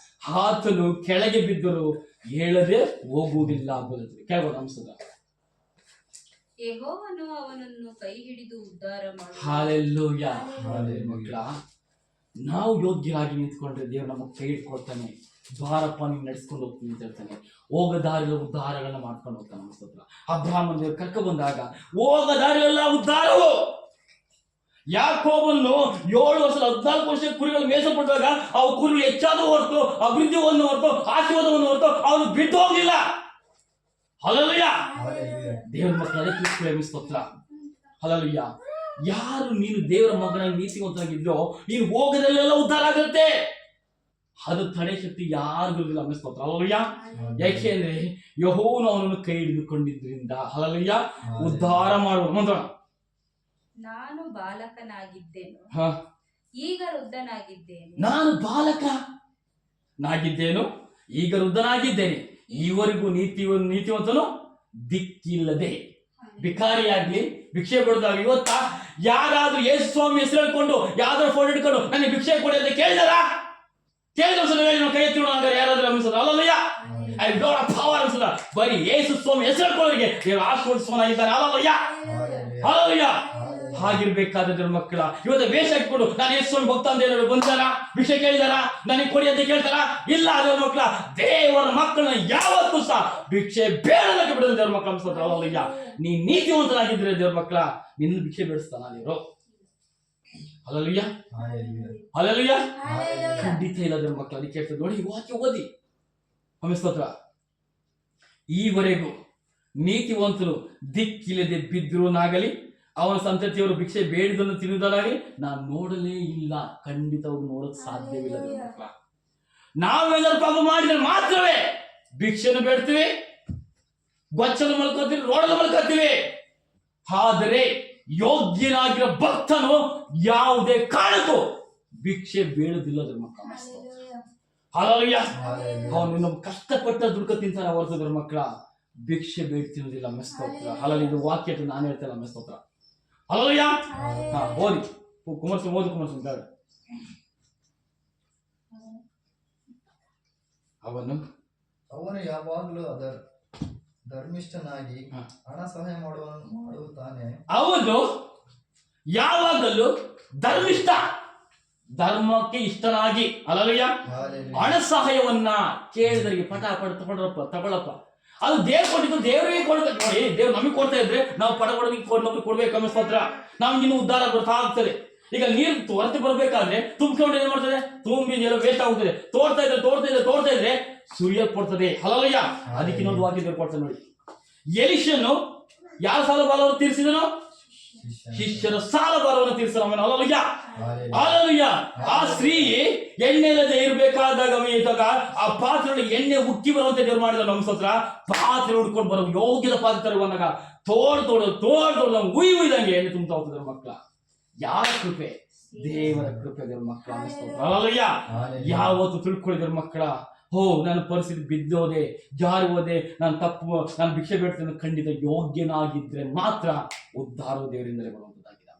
ಆತನು ಕೆಳಗೆ ಬಿದ್ದರು ಹೇಳದೆ ಹೋಗುವುದಿಲ್ಲ ಅಂಬುದು ಕೇಳ್ಬೋದು. ನಮಸ್ಕಾರ. ಯೆಹೋವನು ಅವನನ್ನು ಕೈ ಹಿಡಿದು ಉದ್ಧಾರ ಮಾಡುತ್ತಾನೆ. ಹಲ್ಲೆಲೂಯ. ಮಕ್ಕಳ, ನಾವು ಯೋಗ್ಯರಾಗಿ ನಿಂತ್ಕೊಂಡ್ರೆ ದೇವ್ರು ನಮಗೆ ಕೈ ಇಟ್ಕೊಳ್ತಾನೆ. ಬಾರಪ್ಪ ನೀನು ನಡೆಸ್ಕೊಂಡು ಹೋಗ್ತೀನಿ ಅಂತ ಹೇಳ್ತಾನೆ. ಹೋಗ ದಾರಿಯಲ್ಲಿ ಉದ್ಧಾರಗಳನ್ನ ಮಾಡ್ಕೊಂಡು ಹೋಗ್ತಾನೆ. ನಮಸ್ಕಾರ. ಅಬ್ರಹಾಮನ ದೇವ್ರು ಕರ್ಕ ಬಂದಾಗ ಹೋಗ ದಾರಿಯೆಲ್ಲ ಉದ್ಧಾರವು. ಯಾಕೋಬನ್ನು 7 ವರ್ಷ 14 ವರ್ಷ ಕುರಿಗಳು ಮೇಸಲ್ಪಟ್ಟಾಗ ಅವು ಕುರಿಗಳು ಹೆಚ್ಚಾದ ಹೊರತು, ಅಭಿವೃದ್ಧಿಯನ್ನು ಹೊರತು, ಆಶೀರ್ವಾದವನ್ನು ಹೊರತು ಅವನು ಬಿಟ್ಟು ಹೋಗಲಿಲ್ಲ. ಹಲ್ಲೆಲೂಯಾ. Hallelujah. ದೇವರ ಮಕ್ಕಳ ಅದಕ್ಕೆ ಸ್ತೋತ್ರ. ಹಲ್ಲೆಲೂಯಾ. ಯಾರು ನೀನು ದೇವರ ಮಗನಾಗಿ ನೀತಿವಂತನಾಗಿದ್ರೋ ನೀನು ಹೋಗದಲ್ಲೆಲ್ಲ ಉದ್ಧಾರ ಆಗುತ್ತೆ. ಅದು ತಡೆ ಶಕ್ತಿ ಯಾರಿಗೂ ಇಲ್ಲ. ಸ್ತೋತ್ರ. ಹಲ್ಲೆಲೂಯಾ. ಯಾಕೆಂದ್ರೆ ಯೆಹೋವನು ಅವನನ್ನು ಕೈ ಹಿಡಿದುಕೊಂಡಿದ್ರಿಂದ ಹಲ್ಲೆಲೂಯಾ ಉದ್ಧಾರ ಮಾಡುವ ಮಂತ್ರ. ನಾನು ಬಾಲಕನಾಗಿದ್ದೇನು, ಹ, ಈಗ ವೃದ್ಧನಾಗಿದ್ದೇನೆ. ನಾನು ಬಾಲಕನಾಗಿದ್ದೇನು, ಈಗ ವೃದ್ಧನಾಗಿದ್ದೇನೆ. ಈವರೆಗೂ ನೀತಿವಂತನು ದಿಕ್ಕಿಲ್ಲದೆ ಭಿಕಾರಿಯಾಗ್ಲಿ ಭಿಕ್ಷೆ ಕೊಡೋದಾಗ್ಲಿ. ಇವತ್ತ ಯಾರಾದ್ರೂ ಯೇಸು ಸ್ವಾಮಿ ಹೆಸರು ಹೇಳ್ಕೊಂಡು ಯಾವ್ದಾದ್ರು ಫೋಟೋ ಇಟ್ಕೊಂಡು ನನಗೆ ಭಿಕ್ಷೆ ಕೊಡಿ ಅಂತ ಕೇಳಿದಾರ? ಕೇಳಿದ್ರೆ ಕೈ ಎತ್ತಿ ಯಾರಾದ್ರೂ ಅನ್ಸೋದು? ಅಲ್ಲಯ್ಯ, ಐ ಡೋಂಟ್ ಪವರ್ ಅನ್ಸದ. ಬರೀ ಯೇಸು ಸ್ವಾಮಿ ಹೆಸರು ಹೇಳ್ಕೊಳ್ಳೋರಿಗೆ ದೇವರು ಆಶೀರ್ವದಿಸುವನಾಗಿದ್ದಾನೆ. ಅಲ್ಲಯ್ಯ, ಅಲ್ಲಯ್ಯ. ಹಾಗಿರ್ಬೇಕಾದ ದೇವ್ರ ಮಕ್ಕಳ ಇವತ್ತು ವೇಷ ಹಾಕಿಕೊಂಡು ನಾನು ಯೇಸು ಸ್ವಾಮಿ ಭಕ್ತ ಅಂತ ಏನಾದ್ರು ಬಂದಾರ, ಭಿಕ್ಷೆ ಕೇಳಿದಾರ, ನನಗೆ ಕೊಡಿ ಅಂತ ಕೇಳ್ತಾರ? ಇಲ್ಲ. ದೇವ್ರ ಮಕ್ಕಳ ದೇವರ ಮಕ್ಕಳನ್ನ ಯಾವತ್ತೂ ಸಹ ಭಿಕ್ಷೆ ಬೇಡದಕ್ಕೆ ಬಿಡೋದು ದೇವ್ರ ಮಕ್ಕಳ ಅನ್ಸೋದ್ರ. ಅಲ್ಲಯ್ಯ, ನೀ ನೀತಿವಂತನಾಗಿದ್ರೆ ದೇವ್ರ ಮಕ್ಕಳ ನಿನ್ನ ಭಿಕ್ಷೆ ಬೇಡಿಸ್ತಾನ ದೇವರು. Hallelujah, hallelujah. ಖಂಡಿತ ಇಲ್ಲ ದೇವ್ರ ಮಕ್ಕಳ. ಅದಕ್ಕೆ ಹೇಳ್ತಾರೆ ನೋಡಿ, ವಾಕ್ಯ ಓದಿ ಸ್ತೋತ್ರ. ಈವರೆಗೂ ನೀತಿವಂತರು ದಿಕ್ಕಿಲ್ಲದೆ ಬಿದ್ದಿರುವನಾಗಲಿ ಅವನ ಸಂತತಿಯವರು ಭಿಕ್ಷೆ ಬೇಡಿದನ್ನು ತಿನ್ನುವುದಾಗಲಿ ನಾನು ನೋಡಲೇ ಇಲ್ಲ. ಖಂಡಿತವಾಗಿ ನೋಡೋದು ಸಾಧ್ಯವಿಲ್ಲ ದೇವ್ರ ಮಕ್ಕಳ. ನಾವೇನಾದ್ರು ಪಾಪ ಮಾಡಿದ್ರೆ ಮಾತ್ರವೇ ಭಿಕ್ಷೆಯನ್ನು ಬೇಡ್ತೀವಿ, ಗೊಚ್ಚಲು ಮಲ್ಕೋತೀವಿ, ರೋಡಲ್ಲಿ ಮಲ್ಕೋತೀವಿ. ಆದರೆ ಯೋಗ್ಯನಾಗಿರೋ ಭಕ್ತನು ಯಾವುದೇ ಕಾರಣಕ್ಕೂ ಭಿಕ್ಷೆ ಬೇಡುವುದಿಲ್ಲ ದೇವ್ರ ಮಕ್ಕಳ. ಹಲ್ಲೆಲೂಯಾ. ಅವನು ಕಷ್ಟಪಟ್ಟ ದುಡ್ಕ ತಿಂತಾನೆ ಹೊರತು ದೇವ್ರ ಮಕ್ಕಳ ಭಿಕ್ಷೆ ಬೇಡಿ ತಿನ್ನೋದಿಲ್ಲ. ಸ್ತೋತ್ರ. ಹಲ್ಲೆಲೂಯಾ. ಇದು ವಾಕ್ಯ ನಾನು ಹೇಳ್ತೇನೆ. ಸ್ತೋತ್ರ. ಹಲ್ಲೆಲೂಯಾ. ಓದಿ ಕುಮಾರಸ್ವಾಮಿ, ಓದಿ ಕುಮಾರಸ್ವಾಮಿ ಬೇಡ. ಅವನು ಯಾವಾಗಲೂ ಧರ್ಮಿಷ್ಠನಾಗಿ ಹಣ ಸಹಾಯ ಮಾಡುತ್ತಾನೆ. ಅವನು ಯಾವಾಗಲೂ ಧರ್ಮಿಷ್ಠ, ಧರ್ಮಕ್ಕೆ ಇಷ್ಟನಾಗಿ ಹಲ್ಲೆಲೂಯಾ ಹಣ ಸಹಾಯವನ್ನ ಕೇಳಿದರಿಗೆ ಪಟಾಪಟ ತಗೊಳಪ್ಪ. ಅದು ದೇವ್ರು ಕೊಟ್ಟಿದ್ದು ದೇವರಿಗೆ ಕೊಡ್ಬೇಕು. ನೋಡಿ, ದೇವ್ರು ನಮಗೆ ಕೊಡ್ತಾ ಇದ್ರೆ ನಾವು ನಮಗೆ ಕೊಡ್ಬೇಕು. ಸ್ತೋತ್ರ. ನಮ್ಗಿನ್ನು ಉದ್ಧಾರ ಬರ್ತಾ ಆಗ್ತದೆ. ಈಗ ನೀರು ಹೊರತು ಬರ್ಬೇಕಾದ್ರೆ ತುಂಬಿಕೊಂಡು ಏನ್ ಮಾಡ್ತದೆ? ತುಂಬಿ ನೀರು ವೇಸ್ಟ್ ಆಗುತ್ತದೆ. ತೋಡ್ತಾ ಇದ್ರೆ ಸುರಿಯಲ್ಪಡ್ತದೆ. ಹಲ್ಲೆಲೂಯಾ. ಅದಕ್ಕೆ ಇನ್ನೊಂದು ವಾಕ್ಯ ದೇವ್ರು ಕೊಡ್ತಾರೆ ನೋಡಿ. ಎಲಿಷನು ಯಾರ ಸಾಲ ಬಾಲವನ್ನು ತೀರಿಸಿದನು? ಶಿಷ್ಯರ ಸಾಲ ಭಾರವನ್ನು ತೀರಿಸಲು. Hallelujah, hallelujah. ಆ ಸ್ತ್ರೀ ಎಣ್ಣೆ ಇಲ್ಲದೆ ಇರಬೇಕಾದಾಗ ಆ ಪಾತ್ರೆಯಲ್ಲಿ ಎಣ್ಣೆ ಉಕ್ಕಿ ಬರುವಂತೆ ದೇವ್ರು ಮಾಡಿದ ನಮ್ಮ ಸ್ತೋತ್ರ. ಪಾತ್ರೆ ಹುಡ್ಕೊಂಡು ಬರೋ ಯೋಗ್ಯದ ಪಾತ್ರೆ ಬಂದಾಗ ತೋಡ್ ಉಯ್ದಂಗೆ ಎಣ್ಣೆ ತುಂಬತಾ ಹೋಗ್ತದೆ ಮಕ್ಕಳ. ಯಾರ ಕೃಪೆ? ದೇವರ ಕೃಪೆ ದೇವ್ರ ಮಕ್ಕಳ. ಹಲ್ಲೆಲೂಯಾ. ಯಾವತ್ತು ತಿಳ್ಕೊಳ್ಳಿದ್ರ ಮಕ್ಕಳ, ಹೋ ನನ್ನ ಪರಿಸ್ಥಿತಿ ಬಿದ್ದೋದೆ, ಜಾರಿ ಹೋದೆ, ನಾನು ಭಿಕ್ಷೆ ಬೇಡ್ತೇನೆ. ಖಂಡಿತ ಯೋಗ್ಯನಾಗಿದ್ರೆ ಮಾತ್ರ ಉದ್ಧಾರ ದೇವರಿಂದಲೇ ಬರುವಂತದ್ದಾಗಿದೆ.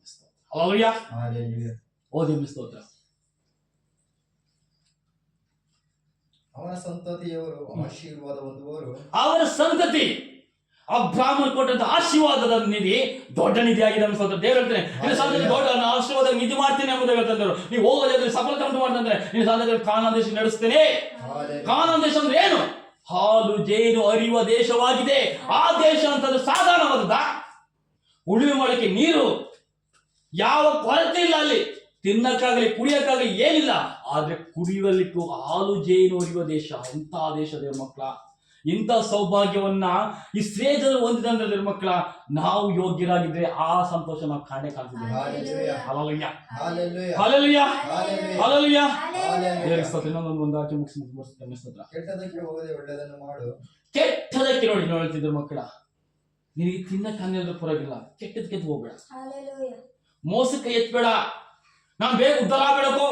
ಹಲ್ಲೆಲೂಯಾ. ಓದಿ ಸ್ತೋತ್ರ. ಅವನ ಸಂತತಿಯವರು ಆಶೀರ್ವಾದ ಹೊಂದುವರು. ಅವರ ಸಂತತಿ ಅಬ್ರಾಹ್ಮಣ ಕೊಟ್ಟಂತ ಆಶೀರ್ವಾದದ ನಿಧಿ ದೊಡ್ಡ ನಿಧಿ ಆಗಿದೆ. ಸ್ತೋತ್ರ. ದೇವರು ಹೇಳ್ತಾನೆ ನಿನ್ನ ಸಂತತಿ ದೊಡ್ಡ ಆಶೀರ್ವಾದ ನಿಧಿ ಮಾಡ್ತೇನೆ ಎಂಬುದಾಗಿ ಹೇಳ್ತಂದ್ರು. ನೀವು ಹೋಗೋದಾದ್ರೆ ಸಫಲತೆ ಉಂಟು ಮಾಡ್ತಂದ್ರೆ ನಿನ್ನ ಸಂತತಿ ಕಾನಾನ್ ದೇಶ ನಡೆಸ್ತೇನೆ. ಕಾನಾನ್ ದೇಶ ಅಂದ್ರೆ ಏನು? ಹಾಲು ಜೇನು ಹರಿಯುವ ದೇಶವಾಗಿದೆ. ಆ ದೇಶ ಅಂತಂದ್ರೆ ಸಾಧಾರಣವಾದ ಉಳುಮೆ ಮಾಡಲಿಕ್ಕೆ ನೀರು ಯಾವ ಕೊರತೆ ಇಲ್ಲ. ಅಲ್ಲಿ ತಿನ್ನಕ್ಕಾಗಲಿ ಕುಡಿಯಕ್ಕಾಗಲಿ ಏನಿಲ್ಲ. ಆದ್ರೆ ಕುಡಿಯಲಿಕ್ಕೂ ಹಾಲು ಜೇನು ಹರಿಯುವ ದೇಶ. ಇಂತಹ ದೇಶ ದೇವ್ರ ಮಕ್ಕಳ. ಇಂಥ ಸೌಭಾಗ್ಯವನ್ನ ಈ ಸ್ತ್ರೀ ಜನರು ಹೊಂದಿದಂದ್ರೆ ದೇವ್ರ ಮಕ್ಕಳ, ನಾವು ಯೋಗ್ಯರಾಗಿದ್ರೆ ಆ ಸಂತೋಷ ನಾವು ಕಾಣೇ ಕಾಣ್ತಿದ್ದೇವೆ. Hallelujah, hallelujah, hallelujah. ಇನ್ನೊಂದು ಆಚೆ ಮುಗಿಸ್ತೇನೆ. ಕೆಟ್ಟದಕ್ಕೆ ಹೋಗದೆ ಒಳ್ಳೆಯದನ್ನು ಮಾಡು. ಕೆಟ್ಟದಕ್ಕೆ ನೋಡಿ ಹೇಳ್ತಿದ್ರು ಮಕ್ಕಳ, ನಿನಗೆ ತಿನ್ನಕ್ಕೆ ಅನ್ನೋದ್ರ ಪರವಾಗಿಲ್ಲ, ಕೆಟ್ಟದಕ್ಕೆ ಹೋಗ್ಬೇಡ, ಮೋಸಕ್ಕೆ ಎತ್ಬೇಡ. ನಾನು ಬೇಗ ಉದ್ಧಾರ ಆಗ್ಬೇಕು,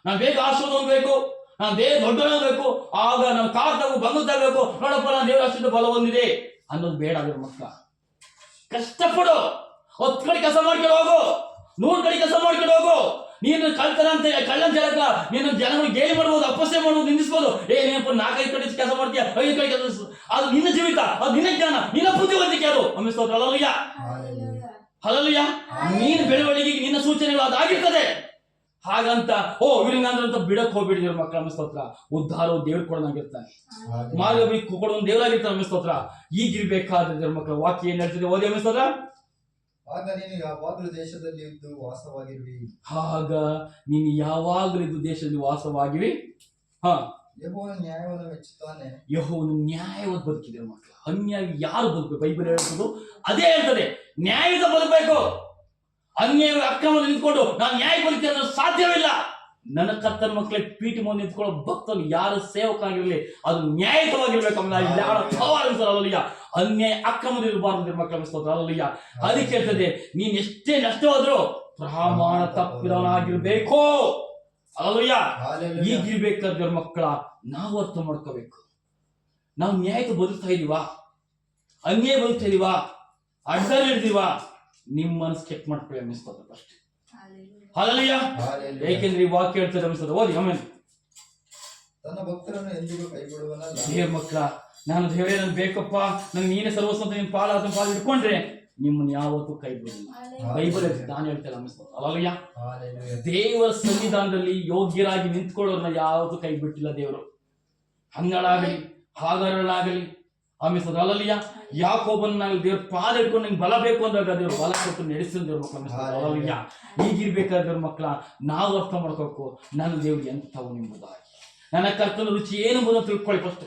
ನಾನು ಬೇಗ ಆಶೀರ್ವಾದ ಹೊಂದಬೇಕು, ನಾನು ಬೇಗ ದೊಡ್ಡನಾಗಬೇಕು, ಆಗ ನಾನು ಕಾರ್ ತಗೋ ಬಂದು ತಗಬೇಕು, ನೋಡಪ್ಪ ನಾನು ದೇವರ ಅಷ್ಟು ಬಲ ಹೊಂದಿದೆ ಅನ್ನೋದು ಬೇಡ. ಅದ್ರ ಮಕ್ಕಳ ಕಷ್ಟಪಡು. 10 ಕಡೆ ಕೆಲಸ ಮಾಡ್ಕೊಂಡು ಹೋಗು, 100 ಕಡೆ ಕೆಲಸ ಮಾಡ್ಕೊಂಡು ಹೋಗು. ನೀನು ಕಳ್ಳಂತ ಹೇಳಕ್ಕ ನೀನು ಜನಗಳು ಗೇಲಿ ಮಾಡ್ಬೋದು, ಅಪಸ್ಯ ಮಾಡ್ಬೋದು, ನಿಂದಿಸ್ಬೋದು. ನೀನಪ್ಪ 4-5 ಕಡೆ ಕೆಲಸ ಮಾಡ್ತೀಯ, 5 ಕಡೆ ಕೆಲಸ, ಅದು ನಿನ್ನ ಜೀವಿತ, ಅದು ನಿನ್ನ ಜ್ಞಾನ, ನಿನ್ನ ಬುದ್ಧಿವಂತಿಕೆ. ಅದು ಅಮಿಸ್ತೋತ್ರ. Hallelujah, hallelujah. ನೀನು ಬೆಳವಣಿಗೆಗೆ ನಿನ್ನ ಸೂಚನೆಗಳು ಅದಾಗಿರ್ತದೆ. ಹಾಗಂತ ಇವ್ರಿಂಗಂದ್ರಂತ ಬಿಡಕ್ ಹೋಗ್ಬಿಡಿ ದೇವ್ರ ಮಕ್ಕಳ. ಅಮಿಸ್ತೋತ್ರ. ಉದ್ಧಾರ ದೇವ್ರು ಕೊಡೋನಾಗಿರ್ತಾನೆ, ಮಾರ್ಗ ಕೊಡೋನ್ ದೇವರಾಗಿರ್ತಾನೆ. ಅಮಿಸ್ತೋತ್ರ. ಈಗಿರ್ಬೇಕಾದ್ರೆ ದೇವ್ರ ಮಕ್ಕಳ ವಾಕ್ಯ ಏನ್ ಹೇಳ್ತಿದೆ ಓದಿ ಅಮಿಸ್ತೋತ್ರ. ಆಗ ನೀನು ಯಾವಾಗಲೂ ದೇಶದಲ್ಲಿ ಇದ್ದು ವಾಸವಾಗಿರುವಿ. ಆಗ ನೀನು ಯಾವಾಗಲೂ ಇದ್ದು ದೇಶದಲ್ಲಿ ವಾಸವಾಗಿವಿ. ಯೆಹೋವನು ನ್ಯಾಯವನ್ನು ಮೆಚ್ಚುತ್ತಾನೆ. ಯೆಹೋವನು ನ್ಯಾಯವಾದ ಬದುಕಿದೆ ಮಕ್ಕಳು. ಅನ್ಯಾಯ ಯಾರು ಬದುಕಬೇಕು? ಬೈಬಲ್ ಹೇಳ್ತದ್ದು ಅದೇ ಹೇಳ್ತದೆ, ನ್ಯಾಯದ ಬದುಕಬೇಕು. ಅನ್ಯಾಯ ಅಕ್ರಮದಲ್ಲಿ ನಿಂತ್ಕೊಂಡು ನಾನು ನ್ಯಾಯ ಬದುಕಿ ಅನ್ನೋದು ಸಾಧ್ಯವಿಲ್ಲ. ನನ್ನ ಕರ್ತನ ಮಕ್ಕಳೇ, ಪೀಠ ಮುಂದೆ ನಿಂತ್ಕೊಳ್ಳೋ ಭಕ್ತನು ಯಾರ ಸೇವಕನಾಗಿರಲಿ ಅದು ನ್ಯಾಯಯುತವಾಗಿರ್ಬೇಕು. ಅಲ್ಲಯ್ಯ, ಅನ್ಯಾಯ ಅಕ್ರಮದಲ್ಲಿ ಇರಬಾರ್ದು ಮಕ್ಕಳ ಸ್ತೋತ್ರ. ಅಲ್ಲಯ್ಯ, ಅದಕ್ಕೆ ಹೇಳ್ತದೆ, ನೀನ್ ಎಷ್ಟೇ ನಷ್ಟವಾದ್ರೂ ಪ್ರಮಾಣ ತಪ್ಪಿದವನಾಗಿರ್ಬೇಕು. ಅಲ್ಲಯ್ಯ, ಈಗಿರ್ಬೇಕಾದ್ರೆ ಮಕ್ಕಳ ನಾವು ಅರ್ಥ ಮಾಡ್ಕೋಬೇಕು. ನಾವು ನ್ಯಾಯದ ಬದುಕ್ತಾ ಇದೀವಾ? ಅನ್ಯಾಯ ಬದುಕ್ತಾ ಇದೀವಾ? ಅಡ್ಡ ಹಿಡ್ದೀವಾ? ನಿಮ್ಮ ಮನಸ್ಸು ಚೆಕ್ ಮಾಡ್ಕೊಳ್ಳಿ ಅನ್ನಿಸ್ತದ ಅಷ್ಟೇ. ಹಾಲೆಲೂಯ. ಏಕೆಂದ್ರೆ ಈ ವಾಕ್ಯ ಹೇಳ್ತದೆ ಅನ್ನಿಸ್ತದೆ. ಓದಿ ಆಮೇಲೆ, ತನ್ನ ಭಕ್ತರನ್ನು ಎಂದಿಗೂ ಕೈಬಿಡುವನಲ್ಲ. ದೇವ್ರ ಮಕ್ಕಳ, ನಾನು ದೇವರೇ ನನ್ ಬೇಕಪ್ಪ, ನನ್ ನೀನೇ ಸರ್ವಸ್ವ ಅಂತ ನಿನ್ ಪಾಲ ಇಟ್ಕೊಂಡ್ರೆ ನಿಮ್ಮನ್ನ ಯಾವತ್ತೂ ಕೈ ಬಿಡಲ್ಲ. ಬೈಬಲ್ ನಾನು ಹೇಳ್ತೇನೆ ಅನ್ನಿಸ್ತದೆ. ಅಲ್ಲಯ್ಯ, ದೇವರ ಸನ್ನಿಧಾನದಲ್ಲಿ ಯೋಗ್ಯರಾಗಿ ನಿಂತ್ಕೊಳ್ಳೋರ್ನ ಯಾವತ್ತೂ ಕೈ ಬಿಟ್ಟಿಲ್ಲ ದೇವರು. ಹಂಗಳಾಗಲಿ ಹಾಗರಳಾಗಲಿ ಅನ್ನಿಸ್ತದೆ. ಅಲ್ಲಯ್ಯ, ಯಾಕೋಬನ್ನಾಗಲಿ ದೇವ್ರ ಪಾದ ಇಟ್ಕೊಂಡು ನಂಗೆ ಬಲ ಬೇಕು ಅಂದಾಗ ದೇವ್ರು ಬಲ ಕೊಟ್ಟು ನಡೆಸಿದ ದೇವ್ರ ಮಕ್ಕಳು. ಅಲ್ಲಯ್ಯ, ಈಗಿರ್ಬೇಕಾದ್ರೆ ಮಕ್ಕಳ ನಾವು ಅರ್ಥ ಮಾಡ್ಕೋಬೇಕು, ನನ್ನ ದೇವ್ರು ಎಂಥವು ನಿಂಬುದಾಗಿ. ನನ್ನ ಕರ್ತನ ರುಚಿ ಏನು ತಿಳ್ಕೊಳ್ಳಿ. ಫಸ್ಟ್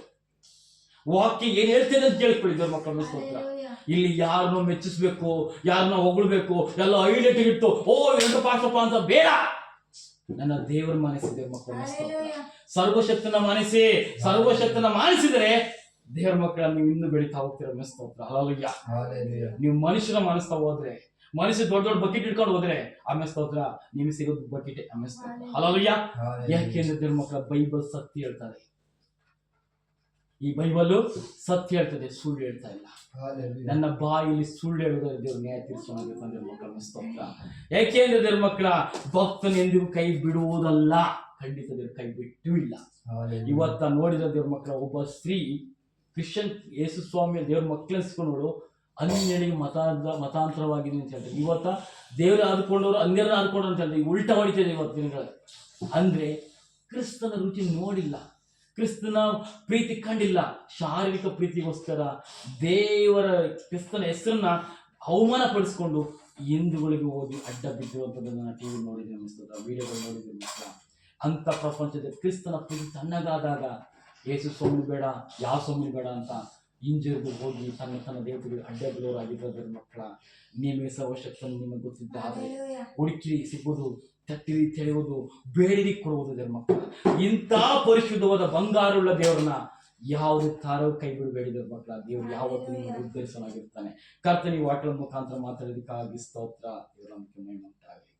ವಾಕ್ಯ ಏನ್ ಹೇಳ್ತೇನೆ ಅಂತ ಕೇಳ್ಕೊಳ್ಳಿ ದೇವ್ರ ಮಕ್ಕಳ ಸ್ತೋತ್ರ. ಇಲ್ಲಿ ಯಾರನ್ನೋ ಮೆಚ್ಚಿಸ್ಬೇಕು, ಯಾರನ್ನ ಹೊಗಳ್ಬೇಕು, ಎಲ್ಲ ಹೈಲೈಟ್ ಇಟ್ಟು ಓ ಎಂಟು ಪಾಠಪ್ಪ ಅಂತ ಬೇಡ. ನನ್ನ ದೇವರ ಮಾನಿಸಿ ದೇವ್ರ ಮಕ್ಕಳ ಸ್ತೋತ್ರ. ಸರ್ವಶಕ್ತನ ಮಾನಿಸಿದರೆ ದೇವ್ರ ಮಕ್ಕಳ ನೀವು ಇನ್ನೂ ಬೆಳೀತಾ ಹೋಗ್ತೀರ ಸ್ತೋತ್ರ. ಅಲ್ಲಯ್ಯ, ನೀವು ಮನುಷ್ಯನ ಮಾನಿಸ್ತಾ ಹೋದ್ರೆ, ಮನುಷ್ಯ ದೊಡ್ಡ ದೊಡ್ಡ ಬಕೆಟ್ ಇಟ್ಕೊಂಡು ಹೋದ್ರೆ ಆಮೇಲೆ ಸ್ತೋತ್ರ ನಿಮಗೆ ಸಿಗೋದು ಬಕೆಟ್ ಆಮೇಲೆ ಸ್ತೋತ್ರ. ಅಲ್ಲಯ್ಯ, ಯಾಕೆಂದ್ರೆ ದೇವ್ರ ಮಕ್ಕಳ ಬೈಬಲ್ ಸತ್ಯ ಹೇಳ್ತಾರೆ. ಈ ಬೈಬಲ್ ಸತ್ಯ ಹೇಳ್ತದೆ, ಸುಳ್ಳು ಹೇಳ್ತಾ ಇಲ್ಲ. ನನ್ನ ಬಾಯಲ್ಲಿ ಸುಳ್ಳು ಹೇಳಿದ್ರೆ ದೇವ್ರು ನ್ಯಾಯ ತೀರ್ಸೋನಾಗಿರ್ತಾನೆ ದೇವ್ರ ಮಕ್ಕಳ ಸ್ತೋತ್ರ. ಯಾಕೆಂದ್ರೆ ದೇವ್ರ ಮಕ್ಕಳ ಭಕ್ತನ ಎಂದಿಗೂ ಕೈ ಬಿಡುವುದಲ್ಲ, ಖಂಡಿತ ದೇವ್ರ ಕೈ ಬಿಟ್ಟು ಇಲ್ಲ. ಇವತ್ತ ನೋಡಿದ ದೇವ್ರ ಮಕ್ಕಳ ಒಬ್ಬ ಸ್ತ್ರೀ ಕ್ರಿಶ್ಚಿಯನ್ ಯೇಸು ಸ್ವಾಮಿಯ ದೇವ್ರ ಮಕ್ಕಳೆಸ್ಕೊಂಡವಳು ಅನ್ಯರಿಗೆ ಮತಾಂತರವಾಗಿದೆ ಅಂತ ಹೇಳ್ತಾರೆ. ಇವತ್ತ ದೇವ್ರ ಆದ್ಕೊಂಡವ್ರು ಅನ್ಯರನ್ನ ಆದ್ಕೊಂಡ್ರು ಅಂತ ಹೇಳ್ತಾರೆ. ಉಲ್ಟಾ ಹೊಡಿತಿದೆ ಇವತ್ತು ದಿನಗಳಲ್ಲಿ. ಅಂದ್ರೆ ಕ್ರಿಸ್ತನ ರುಚಿ ನೋಡಿಲ್ಲ, ಕ್ರಿಸ್ತನ ಪ್ರೀತಿ ಕಂಡಿಲ್ಲ. ಶಾರೀರಿಕ ಪ್ರೀತಿಗೋಸ್ಕರ ದೇವರ ಕ್ರಿಸ್ತನ ಹೆಸರನ್ನ ಅವಮಾನ ಪಡಿಸ್ಕೊಂಡು ಹಿಂದೂಗಳಿಗೆ ಹೋಗಿ ಅಡ್ಡ ಬಿದ್ದಿರುವಂಥದ್ದನ್ನು ನಾನು ಟಿವಿ ನೋಡಿದ್ದೀನಿ ಅನ್ನಿಸ್ತದ, ವಿಡಿಯೋಗಳು ನೋಡಿದ್ದೀನಿ. ಅಂತ ಪ್ರಪಂಚದ ಕ್ರಿಸ್ತನ ಪ್ರೀತಿ ತಣ್ಣಗಾದಾಗ ಯೇಸು ಸ್ವಾಮಿ ಬೇಡ, ಯಾವ ಸ್ವಾಮಿ ಬೇಡ ಅಂತ ಹಿಂಜರಿದು ಹೋಗಿ ತನ್ನ ದೇವತೆಗಳಿಗೆ ಅಡ್ಡ ಬಿಡೋರಾಗಿರೋದ್ರ ಮಕ್ಕಳ. ನಿಮಗೆ ಸರ್ವಶಕ್ತನ ನಿಮಗೆ ಗೊತ್ತಿದ್ದಾದ್ರೆ ಹುಡುಕಿ ಸಿಗೋದು, ತಟ್ಟಿರಿ ತಿಳಿಯುವುದು, ಬೇಡಿರಿ ಕೊಡುವುದು ದೇವ್ರ ಮಕ್ಕಳ. ಇಂಥ ಪರಿಶುದ್ಧವಾದ ಬಂಗಾರವುಳ್ಳ ದೇವರನ್ನ ಯಾವುದೇ ತಾರವು ಕೈ ಬಿಡಬೇಡಿ ದೇವ್ರ ಮಕ್ಕಳ. ದೇವ್ರು ಯಾವತ್ತೂ ನಿಮಗೆ ಉದ್ದೇಶನಾಗಿರ್ತಾನೆ. ಕರ್ತನಿ ವಾಟರ್ ಮುಖಾಂತರ ಮಾತಾಡೋದಕ್ಕಾಗಿ ಸ್ತೋತ್ರ. ದೇವರ ಮಹಿಮೆ ಉಂಟಾಗಲಿ.